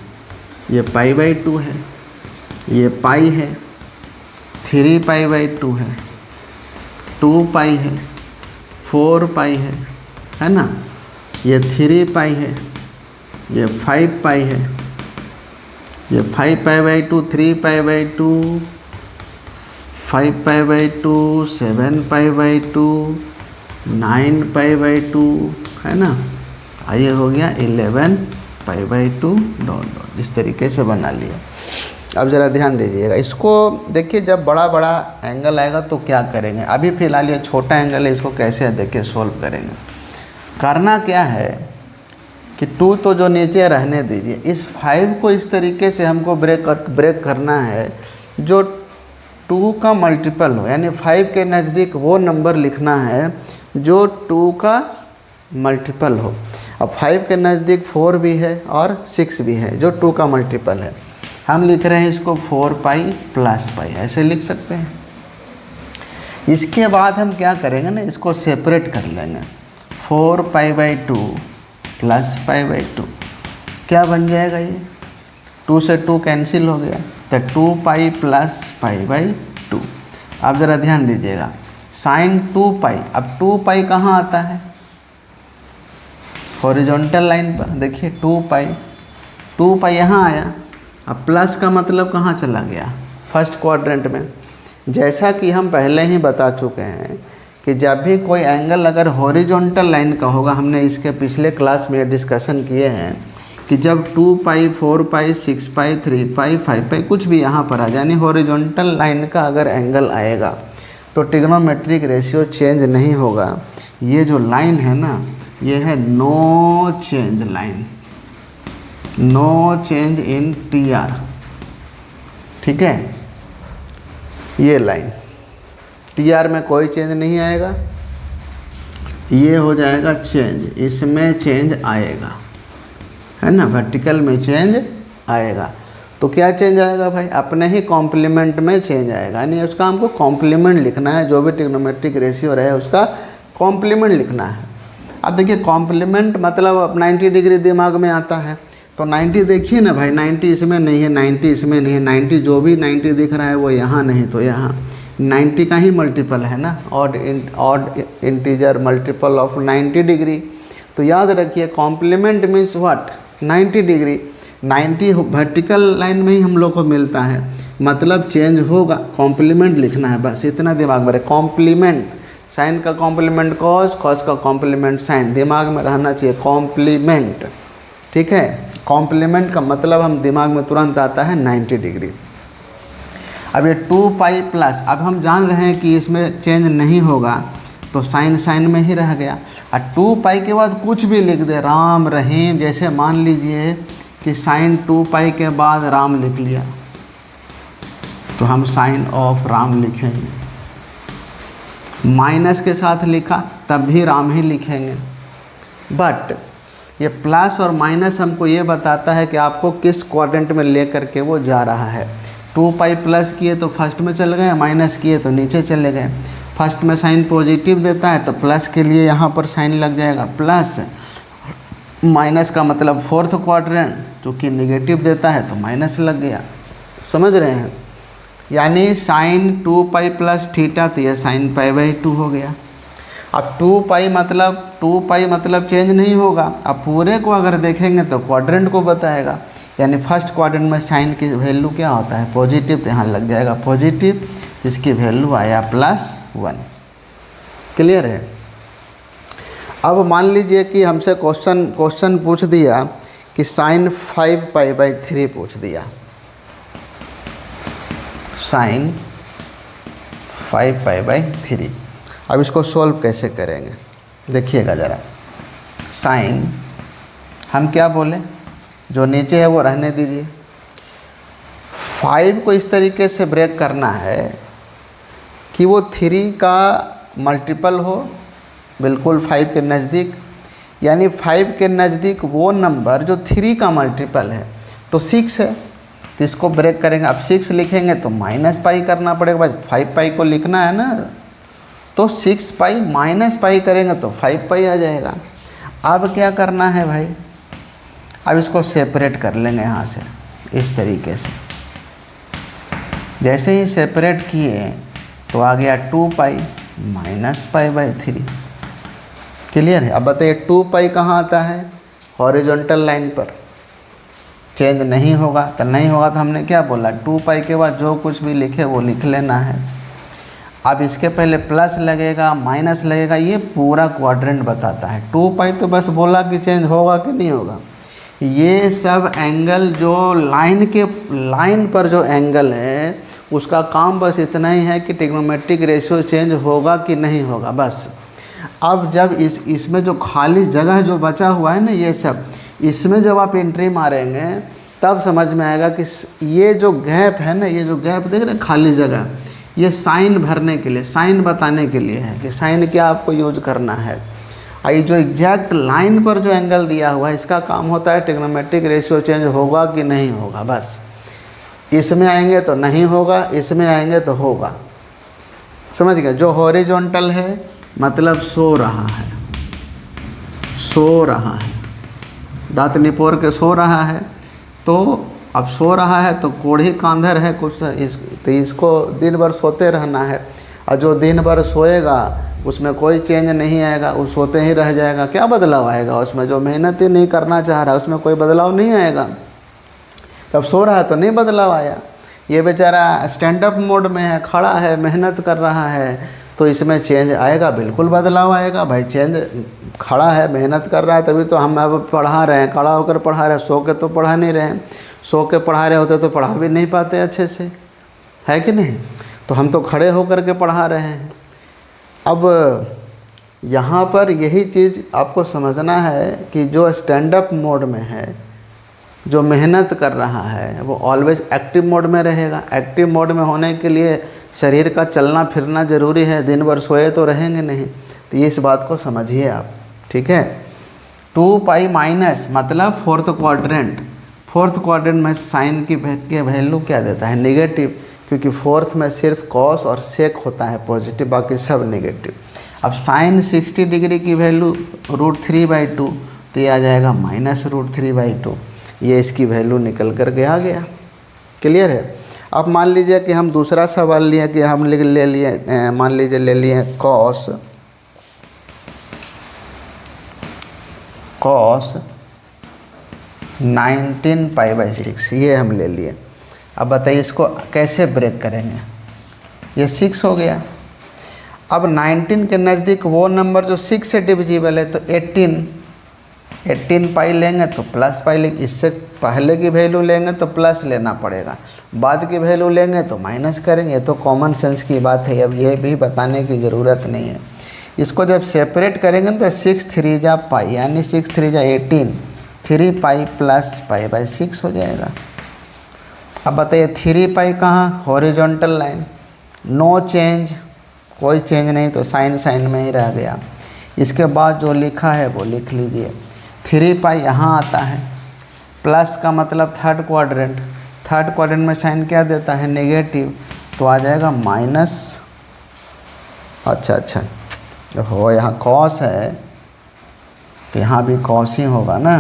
ये π/2 है, ये पाई है, 3π/2 है, 2π है, 4π है ना, ये 3π है, ये 5π है, ये 5π/2, 3π/2, 5π/2, 7π/2, 9π/2 है ना, ये हो गया 11π/2 डॉट डॉट, इस तरीके से बना लिया। अब ज़रा ध्यान दीजिएगा, इसको देखिए, जब बड़ा बड़ा एंगल आएगा तो क्या करेंगे। अभी फ़िलहाल ये छोटा एंगल है, इसको कैसे देखिए सॉल्व करेंगे। करना क्या है कि 2 तो जो नीचे रहने दीजिए, इस 5 को इस तरीके से हमको ब्रेक करना है जो 2 का मल्टीपल हो, यानी 5 के नज़दीक वो नंबर लिखना है जो 2 का मल्टीपल हो। अब 5 के नज़दीक 4 भी है और 6 भी है जो 2 का मल्टीपल है। हम लिख रहे हैं इसको 4π + π, ऐसे लिख सकते हैं। इसके बाद हम क्या करेंगे ना, इसको सेपरेट कर लेंगे। 4π/2 + π/2 क्या बन जाएगा, ये 2 से 2 कैंसिल हो गया, तो 2π + π/2। अब ज़रा ध्यान दीजिएगा, sin 2π, अब 2π कहाँ आता है? हॉरिजॉन्टल लाइन पर। देखिए 2π यहाँ आया, अब प्लस का मतलब कहाँ चला गया? फर्स्ट क्वाड्रेंट में। जैसा कि हम पहले ही बता चुके हैं कि जब भी कोई एंगल अगर हॉरिजॉन्टल लाइन का होगा, हमने इसके पिछले क्लास में डिस्कशन किए हैं कि जब 2π, 4π, 6π, 3π, 5π कुछ भी यहाँ पर आ जाए, यानी हॉरिजॉन्टल लाइन का अगर एंगल आएगा तो ट्रिग्नोमेट्रिक रेशियो चेंज नहीं होगा। ये जो लाइन है ना, ये है no change line, no change in TR। ठीक है, ये लाइन TR में कोई चेंज नहीं आएगा, ये हो जाएगा चेंज, इसमें चेंज आएगा, है ना, वर्टिकल में चेंज आएगा। तो क्या चेंज आएगा भाई? अपने ही कॉम्प्लीमेंट में चेंज आएगा, यानी उसका हमको कॉम्प्लीमेंट लिखना है। जो भी ट्रिग्नोमेट्रिक रेशियो रहे उसका कॉम्प्लीमेंट लिखना है। अब देखिए कॉम्प्लीमेंट मतलब अब 90 डिग्री दिमाग में आता है, तो 90 देखिए ना भाई, 90 इसमें नहीं है, 90 इसमें नहीं है, 90 जो भी 90 दिख रहा है वो यहाँ नहीं तो यहाँ, 90 का ही मल्टीपल है ना, odd integer multiple of 90 degree. तो याद रखिए complement means what, 90 degree. 90 vertical line में ही हम लोग को मिलता है, मतलब चेंज होगा, कॉम्प्लीमेंट लिखना है, बस इतना दिमाग में रहे। कॉम्प्लीमेंट, साइन का कॉम्प्लीमेंट कॉस, कॉस का कॉम्प्लीमेंट साइन, दिमाग में रहना चाहिए कॉम्प्लीमेंट। ठीक है, कॉम्प्लीमेंट का मतलब हम दिमाग में तुरंत आता है 90 डिग्री। अब ये 2 पाई प्लस, अब हम जान रहे हैं कि इसमें चेंज नहीं होगा तो साइन साइन में ही रह गया। और 2 पाई के बाद कुछ भी लिख दे, राम रहीम, जैसे मान लीजिए कि साइन 2 पाई के बाद राम लिख लिया तो हम साइन ऑफ राम लिखेंगे, माइनस के साथ लिखा तब भी राम ही लिखेंगे। बट ये प्लस और माइनस हमको ये बताता है कि आपको किस क्वाड्रेंट में ले करके वो जा रहा है। 2 पाई प्लस किए तो फर्स्ट में चल गए, माइनस किए तो नीचे चले गए। फर्स्ट में साइन पॉजिटिव देता है तो प्लस के लिए यहाँ पर साइन लग जाएगा प्लस, माइनस का मतलब फोर्थ क्वाड्रेंट, जो कि निगेटिव देता है तो माइनस लग गया। समझ रहे हैं? यानी साइन 2 पाई प्लस थीटा, तो यह साइन पाई बाई 2 हो गया। अब 2 पाई मतलब चेंज नहीं होगा। अब पूरे को अगर देखेंगे तो क्वाड्रेंट को बताएगा, यानी फर्स्ट क्वाड्रेंट में साइन की वैल्यू क्या होता है, पॉजिटिव, तो यहाँ लग जाएगा पॉजिटिव, इसकी वैल्यू आया +1। क्लियर है? अब मान लीजिए कि हमसे क्वेश्चन पूछ दिया कि साइन 5 पाई बाई 3 पूछ दिया, साइन 5 पाई बाई 3। अब इसको सॉल्व कैसे करेंगे देखिएगा ज़रा। साइन हम क्या बोले, जो नीचे है वो रहने दीजिए। 5 को इस तरीके से ब्रेक करना है कि वो 3 का मल्टीपल हो, बिल्कुल 5 के नज़दीक, यानी 5 के नज़दीक वो नंबर जो 3 का मल्टीपल है, तो 6 है, तो इसको ब्रेक करेंगे। अब 6 लिखेंगे तो माइनस पाई करना पड़ेगा भाई, 5 पाई को लिखना है ना, तो 6 पाई माइनस पाई करेंगे तो 5 पाई आ जाएगा। अब क्या करना है भाई, अब इसको सेपरेट कर लेंगे यहाँ से इस तरीके से। जैसे ही सेपरेट किए तो आ गया 2 pi minus pi by 3। Clear है? अब बताइए 2 पाई कहाँ आता है, हॉरिजॉन्टल लाइन पर। चेंज नहीं होगा तो नहीं होगा, तो हमने क्या बोला, 2 पाई के बाद जो कुछ भी लिखे वो लिख लेना है। अब इसके पहले प्लस लगेगा, माइनस लगेगा, ये पूरा क्वाड्रेंट बताता है। 2 पाई तो बस बोला कि चेंज होगा कि नहीं होगा। ये सब एंगल जो लाइन पर जो एंगल है उसका काम बस इतना ही है कि ट्रिग्नोमेट्रिक रेशियो चेंज होगा कि नहीं होगा, बस। अब जब इसमें जो खाली जगह जो बचा हुआ है ना, ये सब, इसमें जब आप एंट्री मारेंगे तब समझ में आएगा कि ये जो गैप है ना, ये जो गैप देख रहे हैं खाली जगह, ये साइन भरने के लिए, साइन बताने के लिए है कि साइन क्या आपको यूज करना है। ये जो एग्जैक्ट लाइन पर जो एंगल दिया हुआ है, इसका काम होता है ट्रिग्नोमेट्रिक रेशियो चेंज होगा कि नहीं होगा, बस। इसमें आएंगे तो नहीं होगा, इसमें आएंगे तो होगा। समझ गए? जो हॉरिजॉन्टल है मतलब सो रहा है, सो रहा है, दांत निपोर के सो रहा है, तो अब सो रहा है तो कोढ़ी कांधर है कुछ, तो इसको दिन भर सोते रहना है। और जो दिन भर सोएगा उसमें कोई चेंज नहीं आएगा, वो सोते ही रह जाएगा। क्या बदलाव आएगा उसमें? जो मेहनत ही नहीं करना चाह रहा है उसमें कोई बदलाव नहीं आएगा। तब सो रहा है तो नहीं बदलाव आया। ये बेचारा स्टैंड अप मोड में है, खड़ा है, मेहनत कर रहा है, तो इसमें चेंज आएगा, बिल्कुल बदलाव आएगा भाई। चेंज, खड़ा है, मेहनत कर रहा है, तभी तो हम अब पढ़ा रहे हैं, खड़ा होकर पढ़ा रहे हैं। सो के तो पढ़ा नहीं रहे हैं, सो के पढ़ा रहे होते तो पढ़ा भी नहीं पाते अच्छे से, है कि नहीं? तो हम तो खड़े होकर के पढ़ा रहे हैं। अब यहाँ पर यही चीज़ आपको समझना है कि जो स्टैंड अप मोड में है, जो मेहनत कर रहा है, वो ऑलवेज एक्टिव मोड में रहेगा। एक्टिव मोड में होने के लिए शरीर का चलना फिरना ज़रूरी है, दिन भर सोए तो रहेंगे नहीं। तो ये इस बात को समझिए आप, ठीक है? 2 पाई माइनस मतलब फोर्थ क्वाड्रेंट। फोर्थ क्वाड्रेंट में साइन की वैल्यू क्या देता है, नेगेटिव, क्योंकि फोर्थ में सिर्फ कॉस और सेक होता है पॉजिटिव, बाकी सब नेगेटिव। अब साइन 60 डिग्री की वैल्यू √3/2, तो ये आ जाएगा -√3/2। ये इसकी वैल्यू निकल कर के आ गया। क्लियर है? अब मान लीजिए कि हम दूसरा सवाल लिए कि हम ले लिए, मान लीजिए ले लिए कॉस 19 π/6, ये हम ले लिए। अब बताइए इसको कैसे ब्रेक करेंगे। ये 6 हो गया। अब 19 के नज़दीक वो नंबर जो 6 से डिविजिबल है, तो 18, 18 पाई लेंगे तो प्लस पाई लेंगे, इससे पहले की वैल्यू लेंगे तो प्लस लेना पड़ेगा, बाद की वैल्यू लेंगे तो माइनस करेंगे। ये तो कॉमन सेंस की बात है, अब ये भी बताने की ज़रूरत नहीं है। इसको जब सेपरेट करेंगे तो 6 3 जा पाई, यानी 6 3 जा 18, 3 पाई प्लस पाई बाई 6 हो जाएगा। अब बताइए 3 पाई कहाँ, हॉरिजॉन्टल लाइन, नो चेंज, कोई चेंज नहीं, तो साइन साइन में ही रह गया। इसके बाद जो लिखा है वो लिख लीजिए। 3 पाई यहाँ आता है, प्लस का मतलब थर्ड क्वाड्रेंट, थर्ड क्वाड्रेंट में साइन क्या देता है, नेगेटिव, तो आ जाएगा माइनस। अच्छा हो, यहाँ कॉस है तो यहाँ भी कॉस ही होगा ना,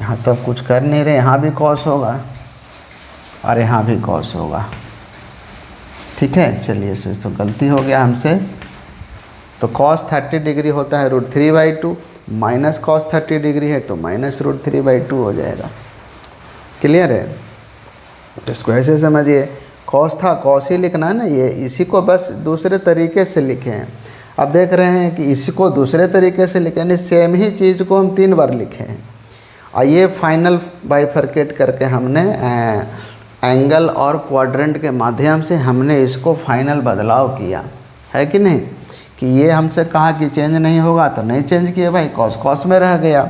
यहाँ तो कुछ कर नहीं रहे, यहाँ भी कॉस होगा और यहाँ भी कॉस होगा। ठीक है, चलिए इसे तो गलती हो गया हमसे। तो cos 30 डिग्री होता है √3/2, माइनस cos 30 डिग्री है तो माइनस √3/2 हो जाएगा। क्लियर है? तो इसको ऐसे समझिए, cos था, cos ही लिखना है ना, ये इसी को बस दूसरे तरीके से लिखे हैं। अब देख रहे हैं कि इसी को दूसरे तरीके से लिखे, यानी सेम ही चीज़ को हम 3 बार लिखे हैं। और ये फाइनल बाइफरकेट करके हमने एंगल और क्वाड्रेंट के माध्यम से हमने इसको फाइनल बदलाव किया है कि नहीं, कि ये हमसे कहा कि चेंज नहीं होगा तो नहीं चेंज किए भाई, कॉस में रह गया।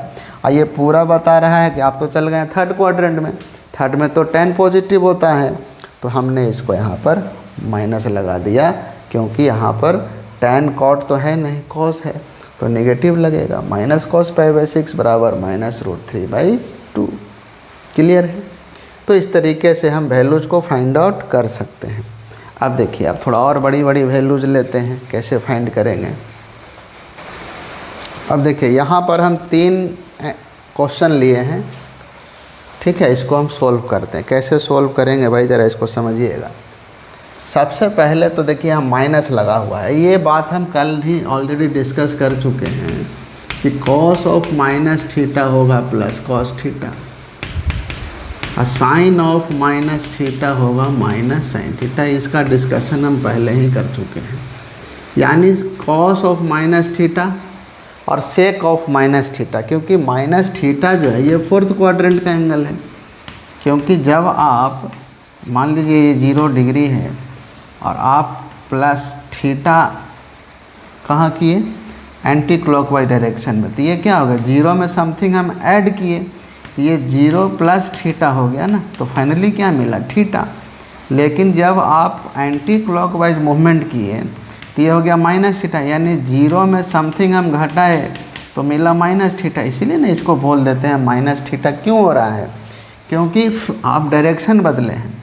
और ये पूरा बता रहा है कि आप तो चल गए थर्ड क्वाड्रेंट में, थर्ड में तो tan पॉजिटिव होता है, तो हमने इसको यहाँ पर माइनस लगा दिया, क्योंकि यहाँ पर tan cot तो है नहीं, cos है, तो नेगेटिव लगेगा। माइनस cos π/6 बराबर माइनस √3/2। क्लियर है? तो इस तरीके से हम वैल्यूज़ को फाइंड आउट कर सकते हैं। अब देखिए, अब थोड़ा और बड़ी बड़ी वैल्यूज़ लेते हैं, कैसे फाइंड करेंगे। अब देखिए यहाँ पर हम 3 क्वेश्चन लिए हैं, ठीक है, इसको हम सोल्व करते हैं। कैसे सोल्व करेंगे भाई, ज़रा इसको समझिएगा। सबसे पहले तो देखिए यहाँ माइनस लगा हुआ है, ये बात हम कल ही ऑलरेडी डिस्कस कर चुके हैं कि cos ऑफ माइनस थीटा होगा प्लस cos थीटा, और साइन ऑफ माइनस थीटा होगा माइनस साइन थीटा। इसका डिस्कशन हम पहले ही कर चुके हैं। यानी cos ऑफ माइनस थीटा और सेक ऑफ माइनस थीटा, क्योंकि माइनस थीटा जो है ये फोर्थ क्वाड्रेंट का एंगल है। क्योंकि जब आप मान लीजिए ये 0 डिग्री है और आप प्लस थीटा कहाँ किए, एंटी क्लॉकवाइज डायरेक्शन में, तो ये क्या होगा, 0 में समथिंग हम ऐड किए, ये 0 प्लस थीटा हो गया ना, तो फाइनली क्या मिला, थीटा। लेकिन जब आप एंटी क्लॉकवाइज मूवमेंट किए तो ये हो गया माइनस थीटा, यानी 0 में समथिंग हम घटाए तो मिला माइनस थीटा। इसीलिए ना इसको बोल देते हैं माइनस थीटा। क्यों हो रहा है, क्योंकि आप डायरेक्शन बदले हैं।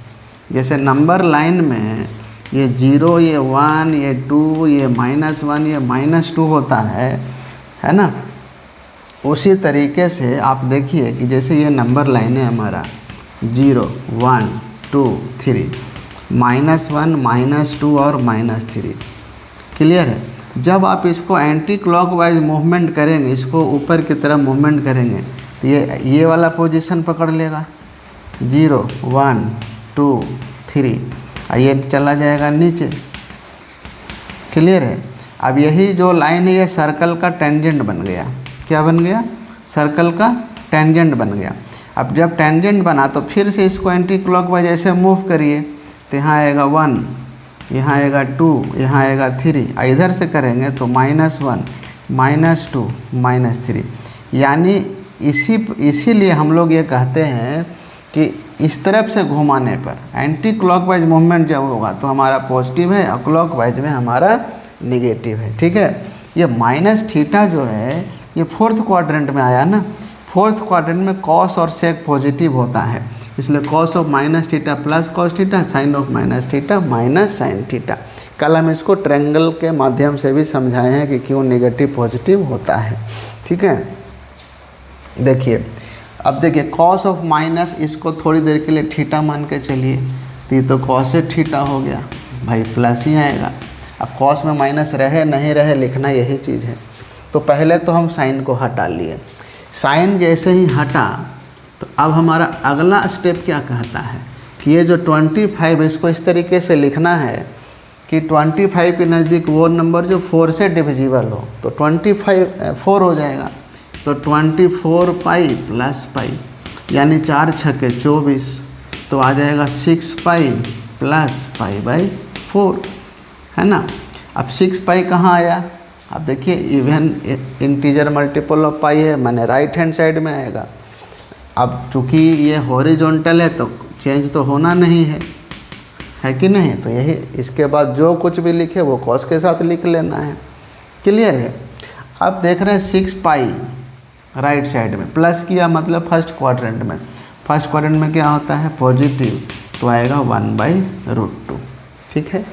जैसे नंबर लाइन में ये 0, ये 1, ये 2, ये -1, ये -2 होता है ना। उसी तरीके से आप देखिए कि जैसे ये नंबर लाइन है हमारा 0, 1, 2, 3, -1, -2 और -3। क्लियर है? जब आप इसको एंटी क्लॉकवाइज मूवमेंट करेंगे, इसको ऊपर की तरफ मूवमेंट करेंगे, तो ये वाला पोजीशन पकड़ लेगा, 0, 1, 2, 3, और ये चला जाएगा नीचे। क्लियर है? अब यही जो लाइन है ये सर्कल का टेंजेंट बन गया। क्या बन गया? सर्कल का टेंजेंट बन गया। अब जब टेंजेंट बना तो फिर से इसको एंटी क्लॉकवाइज ऐसे मूव करिए, तो यहाँ आएगा 1, यहाँ आएगा 2, यहाँ आएगा 3, इधर से करेंगे तो -1, -2, -3। यानी इसीलिए हम लोग ये कहते हैं कि इस तरफ से घुमाने पर एंटी क्लॉकवाइज मूवमेंट जब होगा तो हमारा पॉजिटिव है और क्लॉकवाइज में हमारा निगेटिव है। ठीक है? ये माइनस थीटा जो है ये फोर्थ क्वाड्रेंट में आया ना, फोर्थ क्वाड्रेंट में कॉस और सेक पॉजिटिव होता है, इसलिए cos of minus theta plus cos theta, sine of minus theta minus sine theta. कल हम इसको ट्रायंगल के माध्यम से भी समझाए हैं कि क्यों नेगेटिव पॉजिटिव होता है। ठीक है? देखिए, अब देखिए कॉस ऑफ माइनस, इसको थोड़ी देर के लिए थीटा मान के चलिए, तो ये तो कॉस थीटा हो गया भाई, प्लस ही आएगा। अब कॉस में माइनस रहे नहीं रहे लिखना यही चीज़ है। तो पहले तो हम साइन को हटा लिए, साइन जैसे ही हटा तो अब हमारा अगला स्टेप क्या कहता है कि ये जो 25 इसको इस तरीके से लिखना है कि 25 के नज़दीक वो नंबर जो 4 से डिविजिबल हो, तो 25 4 हो जाएगा। तो 24 पाई प्लस पाई, यानी 4 छक्के 24, तो आ जाएगा 6 पाई प्लस पाई बाई 4, है ना। अब 6 पाई कहाँ आया? अब देखिए even integer multiple of pi है, मैंने राइट हैंड साइड में आएगा। अब चूँकि ये हॉरिजॉन्टल है तो चेंज तो होना नहीं है कि नहीं? तो यही इसके बाद जो कुछ भी लिखे वो कॉस के साथ लिख लेना है। क्लियर है? अब देख रहे हैं 6 पाई राइट साइड में, प्लस किया मतलब फर्स्ट क्वाड्रेंट में, फर्स्ट क्वाड्रेंट में क्या होता है? पॉजिटिव, तो आएगा 1/√2। ठीक है,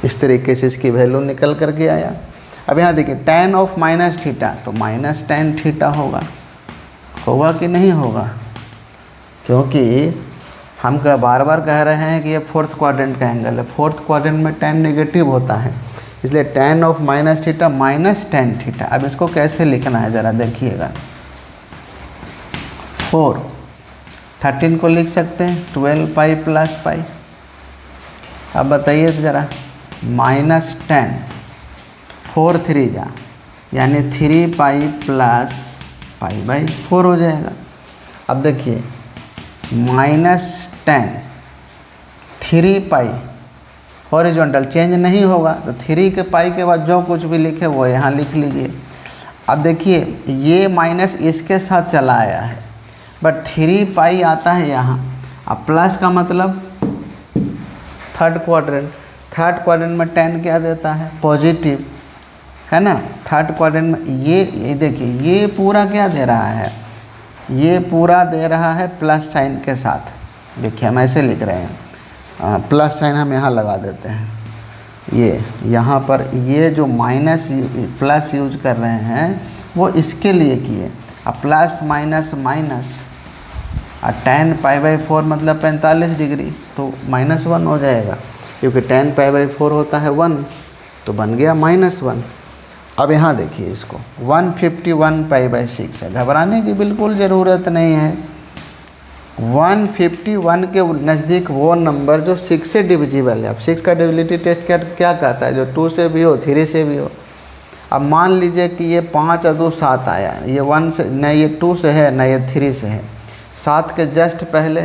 इस तरीके से इसकी वैल्यू निकल करके आया। अब यहाँ देखिए tan ऑफ माइनस थीटा, तो माइनस tan थीटा होगा कि नहीं होगा? क्योंकि हम बार बार कह रहे हैं कि ये फोर्थ क्वाड्रेंट का एंगल है, फोर्थ क्वाड्रेंट में tan नेगेटिव होता है, इसलिए tan of minus theta minus tan theta. अब इसको कैसे लिखना है ज़रा देखिएगा। 4 13 को लिख सकते हैं 12 पाई प्लस पाई। अब बताइए ज़रा, माइनस 10 4 3 जा, यानी 3 पाई प्लस पाई बाई 4 हो जाएगा। अब देखिए माइनस 10 3 पाई हॉरिजॉन्टल चेंज नहीं होगा, तो 3 के पाई के बाद जो कुछ भी लिखे वो यहाँ लिख लीजिए। अब देखिए ये माइनस इसके साथ चला आया है, बट 3 पाई आता है यहाँ। अब प्लस का मतलब थर्ड क्वाड्रेंट में 10 क्या देता है? पॉजिटिव, है ना। थर्ड क्वाड्रेंट में ये देखिए ये पूरा क्या दे रहा है? ये पूरा दे रहा है प्लस साइन के साथ। देखिए हम ऐसे लिख रहे हैं, प्लस साइन हम यहाँ लगा देते हैं। ये यहाँ पर ये जो माइनस प्लस यूज कर रहे हैं वो इसके लिए किए। अब प्लस माइनस माइनस, और tan π/4 मतलब 45 डिग्री, तो -1 हो जाएगा, क्योंकि tan π/4 होता है 1, तो बन गया -1। अब यहाँ देखिए इसको 151 π/6 है, घबराने की बिल्कुल ज़रूरत नहीं है। 151 के नज़दीक वो नंबर जो 6 से डिविजिबल है। अब 6 का डिविजिबिलिटी टेस्ट क्या कहता है? जो 2 से भी हो 3 से भी हो। अब मान लीजिए कि ये 5 और 2 7 आया, ये 1 से न ये 2 से है न ये 3 से है, 7 के जस्ट पहले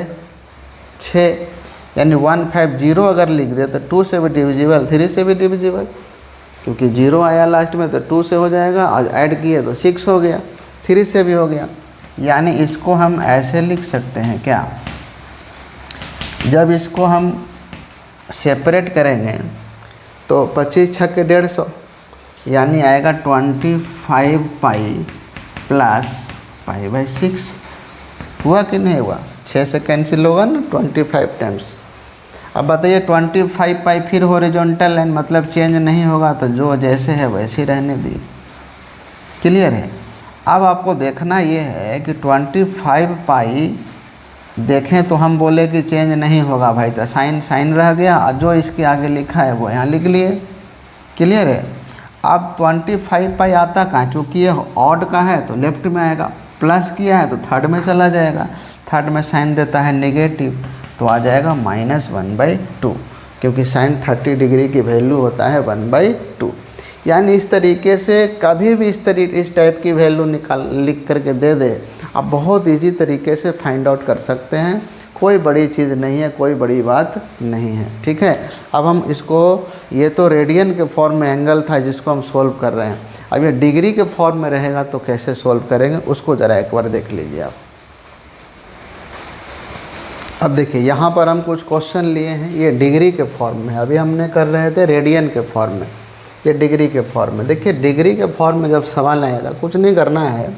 6, यानी 150 अगर लिख दे तो 2 से भी डिविजिबल 3 से भी डिविजिबल, क्योंकि 0 आया लास्ट में तो 2 से हो जाएगा, और ऐड किए तो 6 हो गया, 3 से भी हो गया। यानी इसको हम ऐसे लिख सकते हैं क्या? जब इसको हम सेपरेट करेंगे तो 25 छक्के 150, यानी आएगा 25 पाई प्लस π/6। हुआ कि नहीं हुआ? 6 से कैंसिल होगा ना 25 टाइम्स। अब बताइए 25 पाई फिर हॉरिजॉन्टल लाइन, मतलब चेंज नहीं होगा, तो जो जैसे है वैसे ही रहने दी। क्लियर है? अब आपको देखना ये है कि 25 पाई देखें तो हम बोले कि चेंज नहीं होगा भाई, तो साइन रह गया, और जो इसके आगे लिखा है वो यहाँ लिख लिए। क्लियर है? अब 25 पाई आता कहाँ? चूँकि ये ऑड का है तो लेफ्ट में आएगा, प्लस किया है तो थर्ड में चला जाएगा, थर्ड में साइन देता है नेगेटिव, तो आ जाएगा -1/2, क्योंकि साइन 30 डिग्री की वैल्यू होता है 1/2। यानी इस तरीके से कभी भी इस टाइप की वैल्यू लिख करके दे दे, आप बहुत इजी तरीके से फाइंड आउट कर सकते हैं। कोई बड़ी चीज़ नहीं है, कोई बड़ी बात नहीं है। ठीक है, अब हम इसको, ये तो रेडियन के फॉर्म में एंगल था जिसको हम सोल्व कर रहे हैं, अब ये डिग्री के फॉर्म में रहेगा तो कैसे सोल्व करेंगे उसको ज़रा एक बार देख लीजिए आप। अब देखिए यहाँ पर हम कुछ क्वेश्चन लिए हैं, ये डिग्री के फॉर्म में, अभी हमने कर रहे थे रेडियन के फॉर्म में, ये डिग्री के फॉर्म में। देखिए डिग्री के फॉर्म में जब सवाल आएगा कुछ नहीं करना है,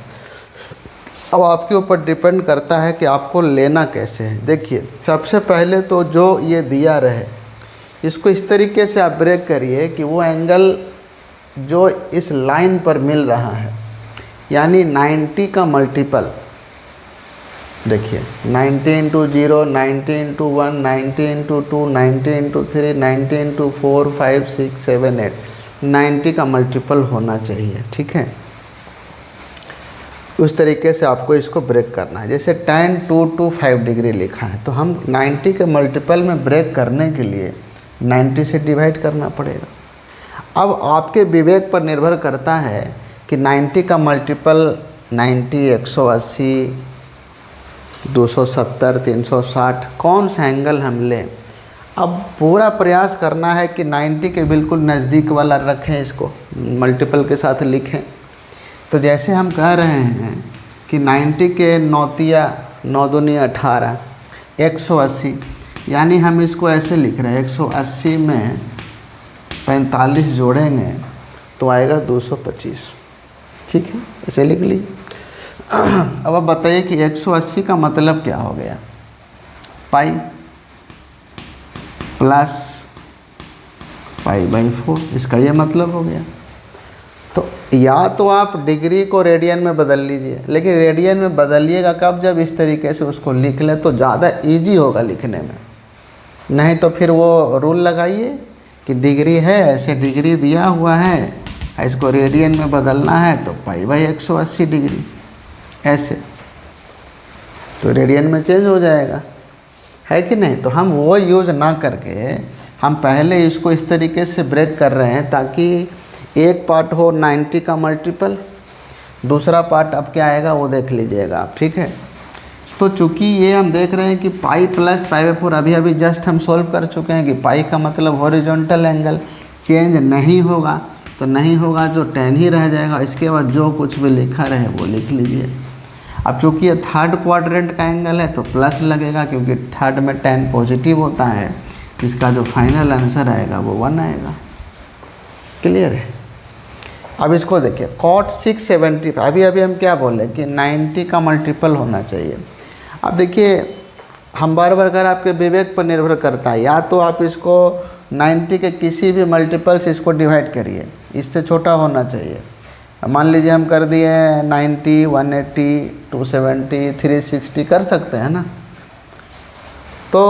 अब आपके ऊपर डिपेंड करता है कि आपको लेना कैसे है। देखिए सबसे पहले तो जो ये दिया रहे इसको इस तरीके से आप ब्रेक करिए कि वो एंगल जो इस लाइन पर मिल रहा है, यानी 90 का मल्टीपल, देखिए 90 × 0, 90 × 1, 90 × 2, 90 × 3, 90 × 4, 5, 6, 7, 8, 90 का मल्टीपल होना चाहिए। ठीक है, उस तरीके से आपको इसको ब्रेक करना है। जैसे tan 225 डिग्री लिखा है तो हम 90 के मल्टीपल में ब्रेक करने के लिए 90 से डिवाइड करना पड़ेगा। अब आपके विवेक पर निर्भर करता है कि 90 का मल्टीपल 90, 180, 270, 360 कौन सा एंगल हम लें। अब पूरा प्रयास करना है कि 90 के बिल्कुल नज़दीक वाला रखें, इसको मल्टीपल के साथ लिखें। तो जैसे हम कह रहे हैं कि 90 के 9 दूनी 18, 180, यानी हम इसको ऐसे लिख रहे हैं 180 में 45 जोड़ेंगे तो आएगा 225। ठीक है, ऐसे लिख ली। अब आप बताइए कि 180 का मतलब क्या हो गया, पाई प्लस पाई/4, इसका ये मतलब हो गया। तो या तो आप डिग्री को रेडियन में बदल लीजिए, लेकिन रेडियन में बदलिएगा कब, जब इस तरीके से उसको लिख लें तो ज़्यादा इजी होगा लिखने में। नहीं तो फिर वो रूल लगाइए कि डिग्री है, ऐसे डिग्री दिया हुआ है, इसको रेडियन में बदलना है तो पाई/180 डिग्री, ऐसे तो रेडियन में चेंज हो जाएगा, है कि नहीं। तो हम वो यूज़ ना करके हम पहले इसको इस तरीके से ब्रेक कर रहे हैं ताकि एक पार्ट हो 90 का मल्टीपल, दूसरा पार्ट अब क्या आएगा वो देख लीजिएगा आप। ठीक है, तो चूँकि ये हम देख रहे हैं कि पाई प्लस पाई/4 अभी जस्ट हम सॉल्व कर चुके हैं कि पाई का मतलब हॉरिजॉन्टल एंगल चेंज नहीं होगा, तो नहीं होगा जो tan ही रह जाएगा। इसके बाद जो कुछ भी लिखा रहे वो लिख लीजिए। अब चूँकि ये थर्ड क्वाड्रेंट का एंगल है तो प्लस लगेगा, क्योंकि थर्ड में tan पॉजिटिव होता है। इसका जो फाइनल आंसर आएगा वो 1 आएगा। क्लियर है। अब इसको देखिए cot 675, अभी हम क्या बोले कि 90 का मल्टीपल होना चाहिए। अब देखिए हम बार बार अगर आपके विवेक पर निर्भर करता है, या तो आप इसको 90 के किसी भी मल्टीपल से इसको डिवाइड करिए, इससे छोटा होना चाहिए। मान लीजिए हम कर दिए 90, 180, 270, 360 कर सकते हैं ना। तो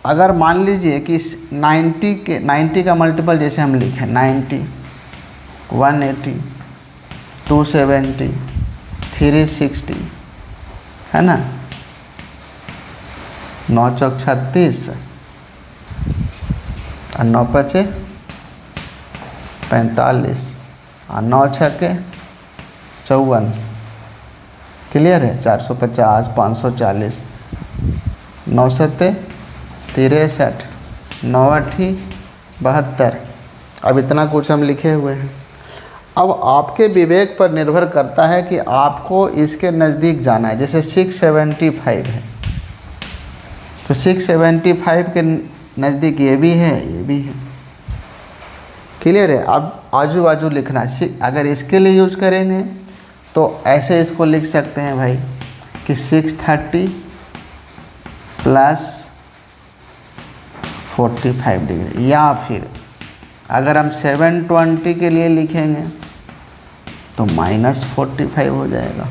अगर मान लीजिए कि 90 का मल्टीपल जैसे हम लिखें 90, 180, 270, 360, है ना, 9 चौक 36 और 9 पचे 45 और 9 छके 54। क्लियर है। 450, 540, 9 सत्ते 63, 9 8 72। अब इतना कुछ हम लिखे हुए हैं। अब आपके विवेक पर निर्भर करता है कि आपको इसके नज़दीक जाना है। जैसे 675 है तो 675 के नज़दीक ये भी है, ये भी है। क्लियर है। अब आजू बाजू लिखना है। अगर इसके लिए यूज करेंगे तो ऐसे इसको लिख सकते हैं भाई कि 630 प्लस 45 डिग्री, या फिर अगर हम 720 के लिए लिखेंगे तो -45 हो जाएगा।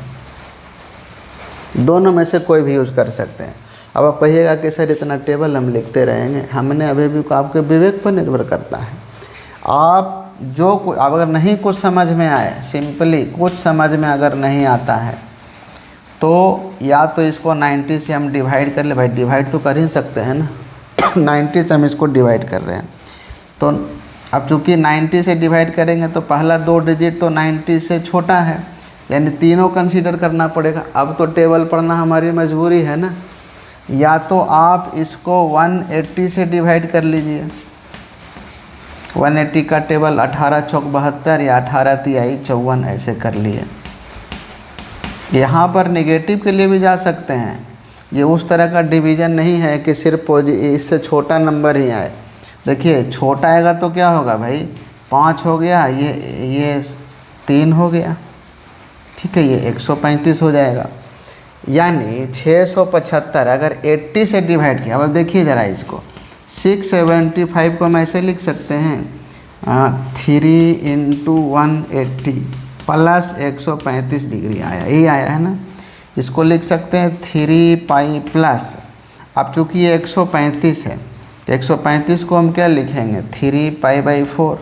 दोनों में से कोई भी यूज़ कर सकते हैं। अब आप कहिएगा कि सर इतना टेबल हम लिखते रहेंगे, हमने अभी भी आपके विवेक पर निर्भर करता है। आप जो अब अगर नहीं कुछ समझ में आए, सिंपली कुछ समझ में अगर नहीं आता है तो या तो इसको 90 से हम डिवाइड कर ले। भाई डिवाइड तो कर ही सकते हैं ना 90 से हम इसको डिवाइड कर रहे हैं। तो अब चूँकि 90 से डिवाइड करेंगे तो पहला 2 डिजिट तो 90 से छोटा है, यानी तीनों कंसीडर करना पड़ेगा। अब तो टेबल पढ़ना हमारी मजबूरी है ना। या तो आप इसको 180 से डिवाइड कर लीजिए। 180 का टेबल 18 चौक 72 या 18 तिहाई 54 ऐसे कर लिए। यहाँ पर नेगेटिव के लिए भी जा सकते हैं। ये उस तरह का डिवीज़न नहीं है कि सिर्फ इससे छोटा नंबर ही आए। देखिए छोटा आएगा तो क्या होगा भाई, 5 हो गया, ये 3 हो गया, ठीक है, ये 135 हो जाएगा। यानी 675 अगर 80 से डिवाइड किया। अब देखिए ज़रा इसको 675 को हम ऐसे लिख सकते हैं 3 × 180 प्लस 135 डिग्री आया, यही आया है ना। इसको लिख सकते हैं 3 पाई प्लस, अब चूँकि ये 135 है तो 135 को हम क्या लिखेंगे 3 पाई/4।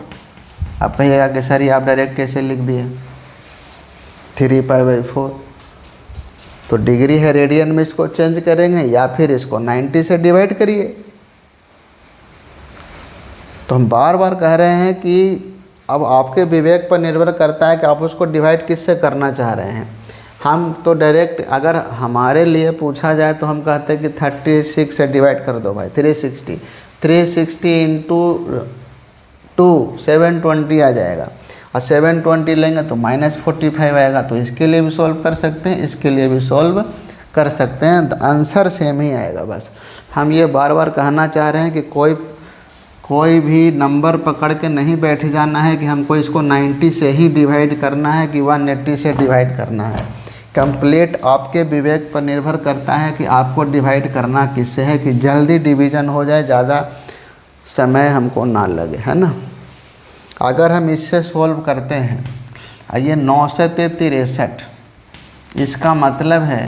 अब कहिएगा कि सर ये आप डायरेक्ट कैसे लिख दिए 3 पाई/4। तो डिग्री है रेडियन में, इसको चेंज करेंगे या फिर इसको 90 से डिवाइड करिए। तो हम बार बार कह रहे हैं कि अब आपके विवेक पर निर्भर करता है कि आप उसको डिवाइड किससे करना चाह रहे हैं। हम तो डायरेक्ट अगर हमारे लिए पूछा जाए तो हम कहते हैं कि 36 से डिवाइड कर दो भाई, 360 इंटू 2 720 आ जाएगा, और 720 लेंगे तो -45 आएगा। तो इसके लिए भी सॉल्व कर सकते हैं, इसके लिए भी सॉल्व कर सकते हैं, आंसर सेम ही आएगा। बस हम ये बार बार कहना चाह रहे हैं कि कोई भी नंबर पकड़ के नहीं बैठ जाना है कि हमको इसको 90 से ही डिवाइड करना है कि 180 से डिवाइड करना है। कंप्लीट आपके विवेक पर निर्भर करता है कि आपको डिवाइड करना किससे है कि जल्दी डिवीज़न हो जाए, ज़्यादा समय हमको ना लगे, है ना। अगर हम इससे सॉल्व करते हैं, ये 9 से 63, इसका मतलब है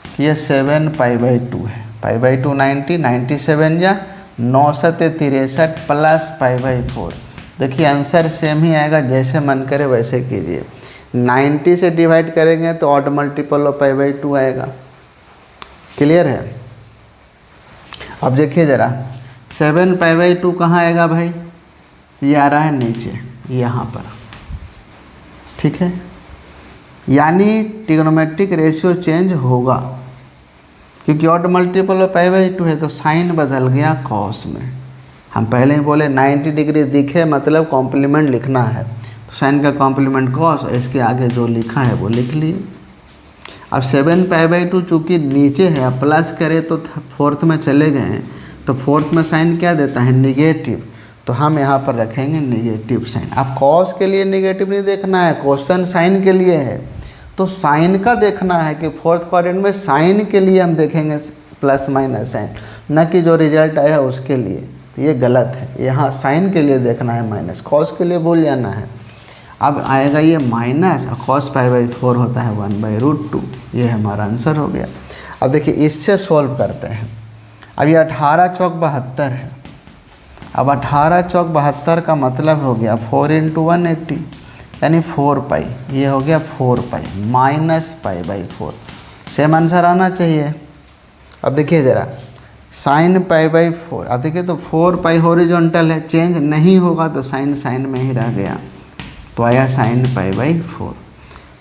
कि ये 7π/2 है। π/2 90, 97 या 9 से 63 प्लस π/4। देखिए आंसर सेम ही आएगा, जैसे मन करे वैसे कीजिए। 90 से डिवाइड करेंगे तो ऑड मल्टीपल ऑफ π/2 आएगा। क्लियर है। अब देखिए ज़रा 7π/2 कहाँ आएगा भाई, ये आ रहा है नीचे यहाँ पर, ठीक है। यानी ट्रिग्नोमेट्रिक रेशियो चेंज होगा, क्योंकि ऑड मल्टीपल ऑफ π/2 है तो साइन बदल गया कॉस में। हम पहले ही बोले 90 डिग्री दिखे मतलब कॉम्प्लीमेंट लिखना है, तो साइन का कॉम्प्लीमेंट कॉस, इसके आगे जो लिखा है वो लिख लिए। अब 7π/2 चूँकि नीचे है, अब प्लस करें तो फोर्थ में चले गए हैं, तो फोर्थ में साइन क्या देता है, निगेटिव, तो हम यहाँ पर रखेंगे निगेटिव साइन। अब कॉस के लिए निगेटिव नहीं देखना है, क्वेश्चन साइन के लिए है, तो साइन का देखना है कि फोर्थ क्वाड्रेंट में साइन के लिए हम देखेंगे प्लस माइनस साइन, न कि जो रिजल्ट आया उसके लिए। तो ये गलत है, यहाँ साइन के लिए देखना है माइनस, कॉस के लिए भूल जाना है। अब आएगा ये माइनस, और कॉस π/4 होता है 1/√2। ये हमारा आंसर हो गया। अब देखिए इससे सॉल्व करते हैं। अब ये 18 चौक 72 है। अब 18 चौक 72 का मतलब हो गया 4 × 180 यानी 4π, ये हो गया 4π माइनस π/4। सेम आंसर आना चाहिए। अब देखिए ज़रा साइन π/4, अब देखिए तो 4π हॉरिजॉन्टल है, चेंज नहीं होगा तो साइन में ही रह गया, तो आया साइन π/4।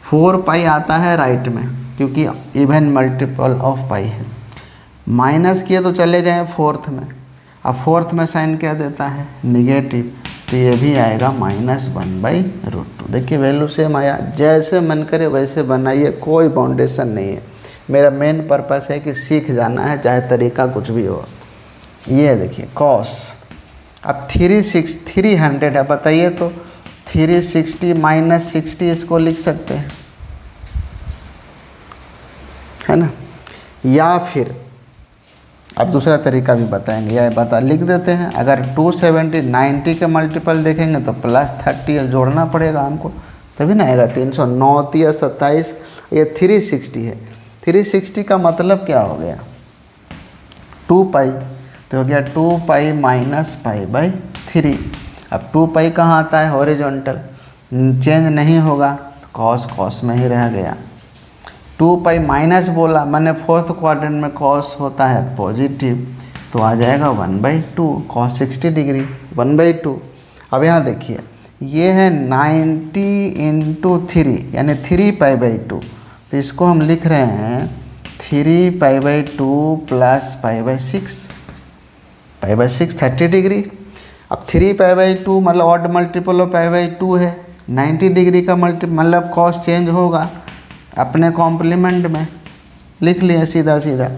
4π आता है राइट में क्योंकि इवन मल्टीपल ऑफ पाई है। माइनस किए तो चले गए फोर्थ में, अब फोर्थ में साइन क्या देता है, निगेटिव, तो ये भी आएगा -1/√2। देखिए वैल्यू सेम आया, जैसे मन करे वैसे बनाइए, कोई बाउंडेशन नहीं है। मेरा मेन पर्पस है कि सीख जाना है, चाहे तरीका कुछ भी हो। ये देखिए कॉस, अब 300 है, बताइए तो 360 - 60 इसको लिख सकते हैं, है ना। या फिर अब दूसरा तरीका भी बताएंगे, या लिख देते हैं। अगर 270 90 के मल्टीपल देखेंगे तो +30 जोड़ना पड़ेगा हमको, तभी ना आएगा 309 × 27। ये 360 है, 360 का मतलब क्या हो गया 2π, तो हो गया 2π माइनस π/3। अब 2π कहाँ आता है, हॉरिजॉन्टल, चेंज नहीं होगा तो कॉस में ही रह गया। 2π माइनस बोला, मैंने फोर्थ क्वाड्रेंट में कॉस होता है पॉजिटिव, तो आ जाएगा 1/2 cos 60 डिग्री 1/2। अब यहाँ देखिए ये है 90 × 3 यानी 3π/2, तो इसको हम लिख रहे हैं 3π/2 प्लस π/6, π/6 30 डिग्री। अब 3π/2 मतलब ऑड मल्टीपल ऑफ π/2 है, 90 डिग्री का मतलब कॉस चेंज होगा अपने कॉम्प्लीमेंट में, लिख लिया सीधा सीधा।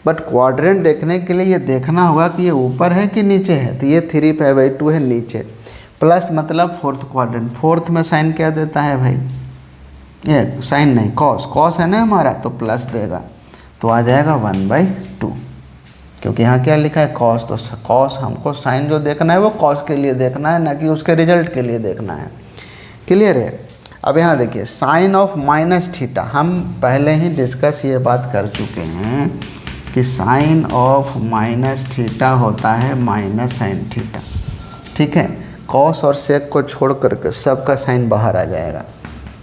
बट क्वाड्रेंट देखने के लिए ये देखना होगा कि ये ऊपर है कि नीचे है, तो ये 3π/2 है नीचे, प्लस मतलब फोर्थ क्वाड्रेंट। फोर्थ में साइन क्या देता है भाई, ये साइन नहीं कॉस है ना हमारा, तो प्लस देगा, तो आ जाएगा 1/2, क्योंकि यहाँ क्या लिखा है कॉस, तो कॉस हमको साइन जो देखना है वो कॉस के लिए देखना है, ना कि उसके रिजल्ट के लिए देखना है। क्लियर है। अब यहाँ देखिए साइन ऑफ -θ, हम पहले ही डिस्कस ये बात कर चुके हैं कि साइन ऑफ -θ होता है -sin θ, ठीक है। कॉस और सेक को छोड़ करके सबका साइन बाहर आ जाएगा,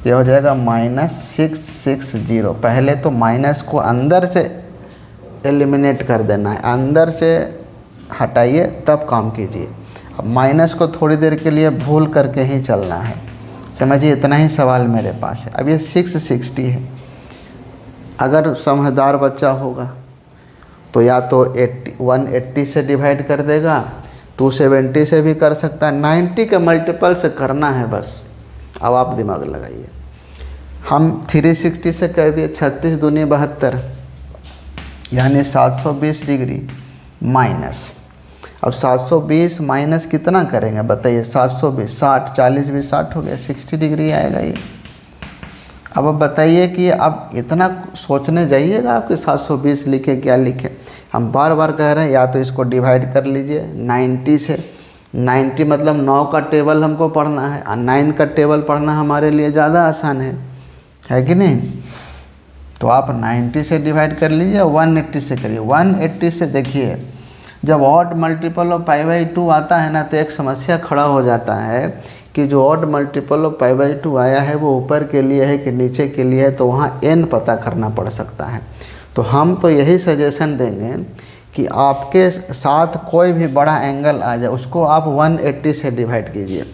ये हो जाएगा -660। पहले तो माइनस को अंदर से एलिमिनेट कर देना है, अंदर से हटाइए तब काम कीजिए। अब माइनस को थोड़ी देर के लिए भूल करके ही चलना है, समझिए इतना ही सवाल मेरे पास है। अब ये 660 है, अगर समझदार बच्चा होगा तो या तो 180 से डिवाइड कर देगा, 270 से भी कर सकता है, 90 के मल्टीपल से करना है बस। अब आप दिमाग लगाइए, हम 360 से कर दिए, 36 दूनी 72 यानी 720 डिग्री माइनस। अब 720 माइनस कितना करेंगे बताइए, 720 60 40 भी 60 हो गया, 60 डिग्री आएगा ये। अब बताइए कि अब इतना सोचने जाइएगा आपके 720 लिखे क्या लिखे। हम बार बार कह रहे हैं या तो इसको डिवाइड कर लीजिए 90 से, 90 मतलब 9 का टेबल हमको पढ़ना है, और 9 का टेबल पढ़ना हमारे लिए ज़्यादा आसान है कि नहीं। तो आप 90 से डिवाइड कर लीजिए, 180 से करिए। 180 से देखिए जब ऑड मल्टीपल ऑफ π/2 आता है ना, तो एक समस्या खड़ा हो जाता है कि जो ऑड मल्टीपल ऑफ π/2 आया है वो ऊपर के लिए है कि नीचे के लिए है, तो वहाँ n पता करना पड़ सकता है। तो हम तो यही सजेशन देंगे कि आपके साथ कोई भी बड़ा एंगल आ जाए उसको आप 180 से डिवाइड कीजिए।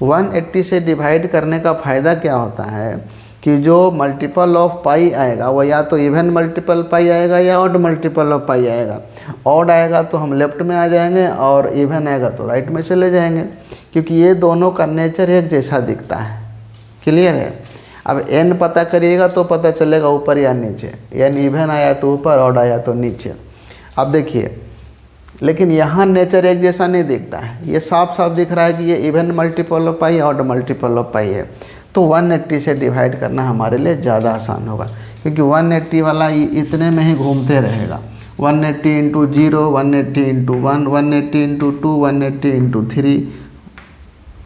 180 से डिवाइड करने का फ़ायदा क्या होता है कि जो मल्टीपल ऑफ पाई आएगा वो या तो इवन मल्टीपल पाई आएगा या ऑड मल्टीपल ऑफ पाई आएगा। ऑड आएगा तो हम लेफ्ट में आ जाएंगे और इवन आएगा तो राइट में चले जाएंगे, क्योंकि ये दोनों का नेचर एक जैसा दिखता है। क्लियर है। अब n पता करिएगा तो पता चलेगा ऊपर या नीचे, n इवन आया तो ऊपर, ऑड आया तो नीचे। अब देखिए, लेकिन यहाँ नेचर एक जैसा नहीं दिखता है, ये साफ साफ दिख रहा है कि ये even multiple of pi odd multiple of pi है। तो 180 से डिवाइड करना हमारे लिए ज़्यादा आसान होगा, क्योंकि 180 वाला इतने में ही घूमते रहेगा। 180 इंटू 0, 180 इंटू 1, 180 इंटू 2, 180 इंटू 3।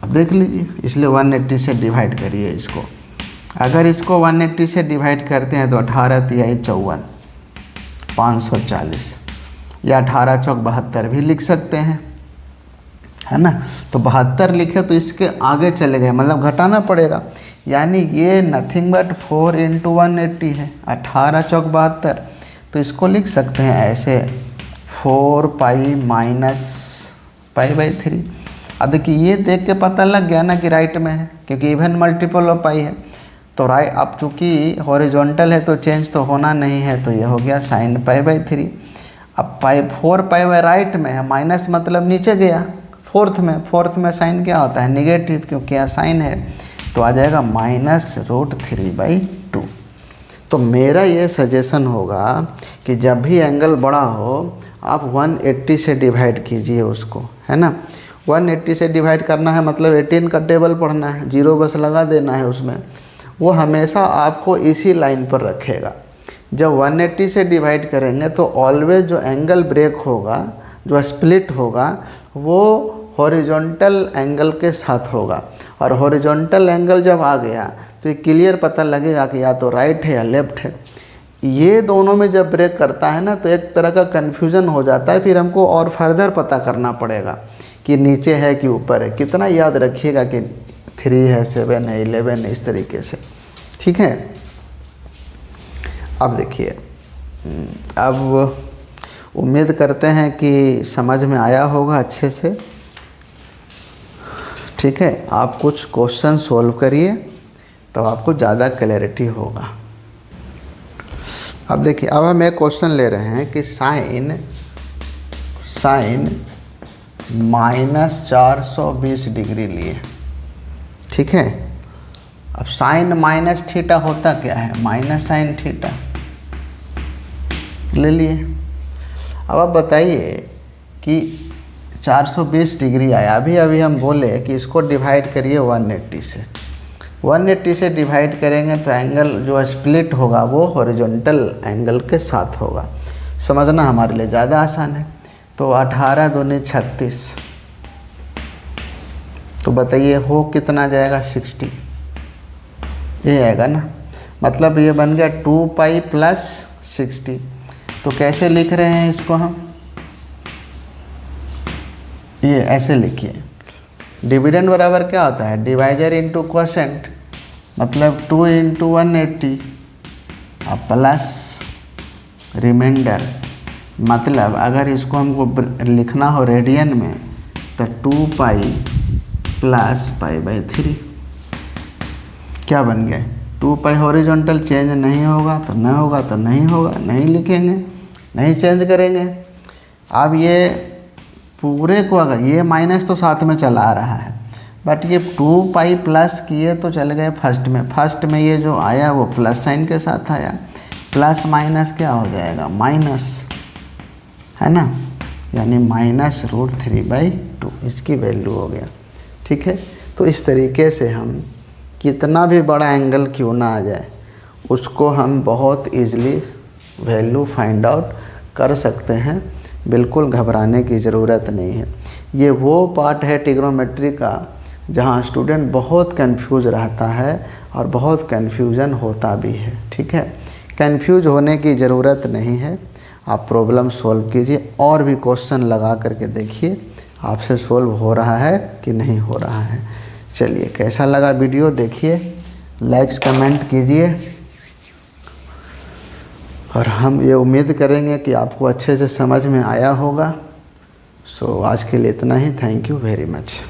अब देख लीजिए, इसलिए 180 से डिवाइड करिए इसको। अगर इसको 180 से डिवाइड करते हैं तो 18 तिहाई 54 540 या 18 चौक 72 भी लिख सकते हैं, है ना। तो 72 लिखे तो इसके आगे चले गए, मतलब घटाना पड़ेगा, यानी ये नथिंग बट 4 इंटू 180 है, 18 चौक 72। तो इसको लिख सकते हैं ऐसे 4 पाई माइनस π/3। अब देखिए ये देख के पता लग गया ना कि राइट में है, क्योंकि इवन मल्टीपल ऑफ पाई है। तो राइट, अब चूँकि हॉरिजॉन्टल है तो चेंज तो होना नहीं है, तो ये हो गया साइन π/3। अब 4 पाई राइट में है, माइनस मतलब नीचे गया फोर्थ में साइन क्या होता है, निगेटिव, क्योंकि यहाँ साइन है, तो आ जाएगा -√3/2। तो मेरा ये सजेशन होगा कि जब भी एंगल बड़ा हो आप 180 से डिवाइड कीजिए उसको, है ना। 180 से डिवाइड करना है मतलब 18 का टेबल पढ़ना है, 0 बस लगा देना है उसमें, वो हमेशा आपको इसी लाइन पर रखेगा। जब 180 से डिवाइड करेंगे तो ऑलवेज जो एंगल ब्रेक होगा, जो स्प्लिट होगा, वो हॉरिजॉन्टल एंगल के साथ होगा। और हॉरिजॉन्टल एंगल जब आ गया तो ये क्लियर पता लगेगा कि या तो राइट है या लेफ्ट है। ये दोनों में जब ब्रेक करता है ना तो एक तरह का कन्फ्यूज़न हो जाता है, फिर हमको और फर्दर पता करना पड़ेगा कि नीचे है कि ऊपर है। कितना याद रखिएगा कि 3 है, 7 है, 11 है, इस तरीके से, ठीक है। अब देखिए, अब उम्मीद करते हैं कि समझ में आया होगा अच्छे से, ठीक है। आप कुछ क्वेश्चन सोल्व करिए तो आपको ज़्यादा क्लैरिटी होगा। अब देखिए, अब हम एक क्वेश्चन ले रहे हैं कि साइन -420 डिग्री लिए, ठीक है। अब साइन माइनस थीटा होता क्या है, माइनस साइन थीटा ले लिए। अब आप बताइए कि 420 डिग्री आया, अभी हम बोले कि इसको डिवाइड करिए 180 से। 180 से डिवाइड करेंगे तो एंगल जो स्प्लिट होगा वो हॉरिजॉन्टल एंगल के साथ होगा। समझना हमारे लिए ज़्यादा आसान है। तो 18 दूनी 36, तो बताइए हो कितना जाएगा, 60। ये आएगा ना, मतलब ये बन गया 2 पाई प्लस 60। तो कैसे लिख रहे हैं इसको हम, ये ऐसे लिखिए। डिविडेंड बराबर क्या होता है, डिवाइजर इंटू क्वोशेंट, मतलब 2 इंटू 180 और प्लस रिमाइंडर। मतलब अगर इसको हमको लिखना हो रेडियन में तो 2 प्लस π/3 क्या बन गया? 2 हॉरिजॉन्टल चेंज नहीं होगा तो नहीं होगा तो नहीं होगा, नहीं लिखेंगे, नहीं चेंज करेंगे। अब ये पूरे को अगर ये माइनस तो साथ में चला आ रहा है, बट ये 2 प्लस किए तो चल गए फर्स्ट में। फर्स्ट में ये जो आया वो प्लस साइन के साथ आया, प्लस माइनस क्या हो जाएगा? माइनस, है ना, यानी -√3/2 इसकी वैल्यू हो गया। ठीक है, तो इस तरीके से हम कितना भी बड़ा एंगल क्यों ना आ जाए उसको हम बहुत इजीली वैल्यू फाइंड आउट कर सकते हैं, बिल्कुल घबराने की ज़रूरत नहीं है। ये वो पार्ट है ट्रिग्नोमेट्री का जहाँ स्टूडेंट बहुत कंफ्यूज रहता है और बहुत कंफ्यूजन होता भी है। ठीक है, कंफ्यूज होने की ज़रूरत नहीं है, आप प्रॉब्लम सॉल्व कीजिए और भी क्वेश्चन लगा करके देखिए आपसे सॉल्व हो रहा है कि नहीं हो रहा है। चलिए, कैसा लगा वीडियो देखिए, लाइक्स कमेंट कीजिए और हम ये उम्मीद करेंगे कि आपको अच्छे से समझ में आया होगा। सो आज के लिए इतना ही। Thank you very much.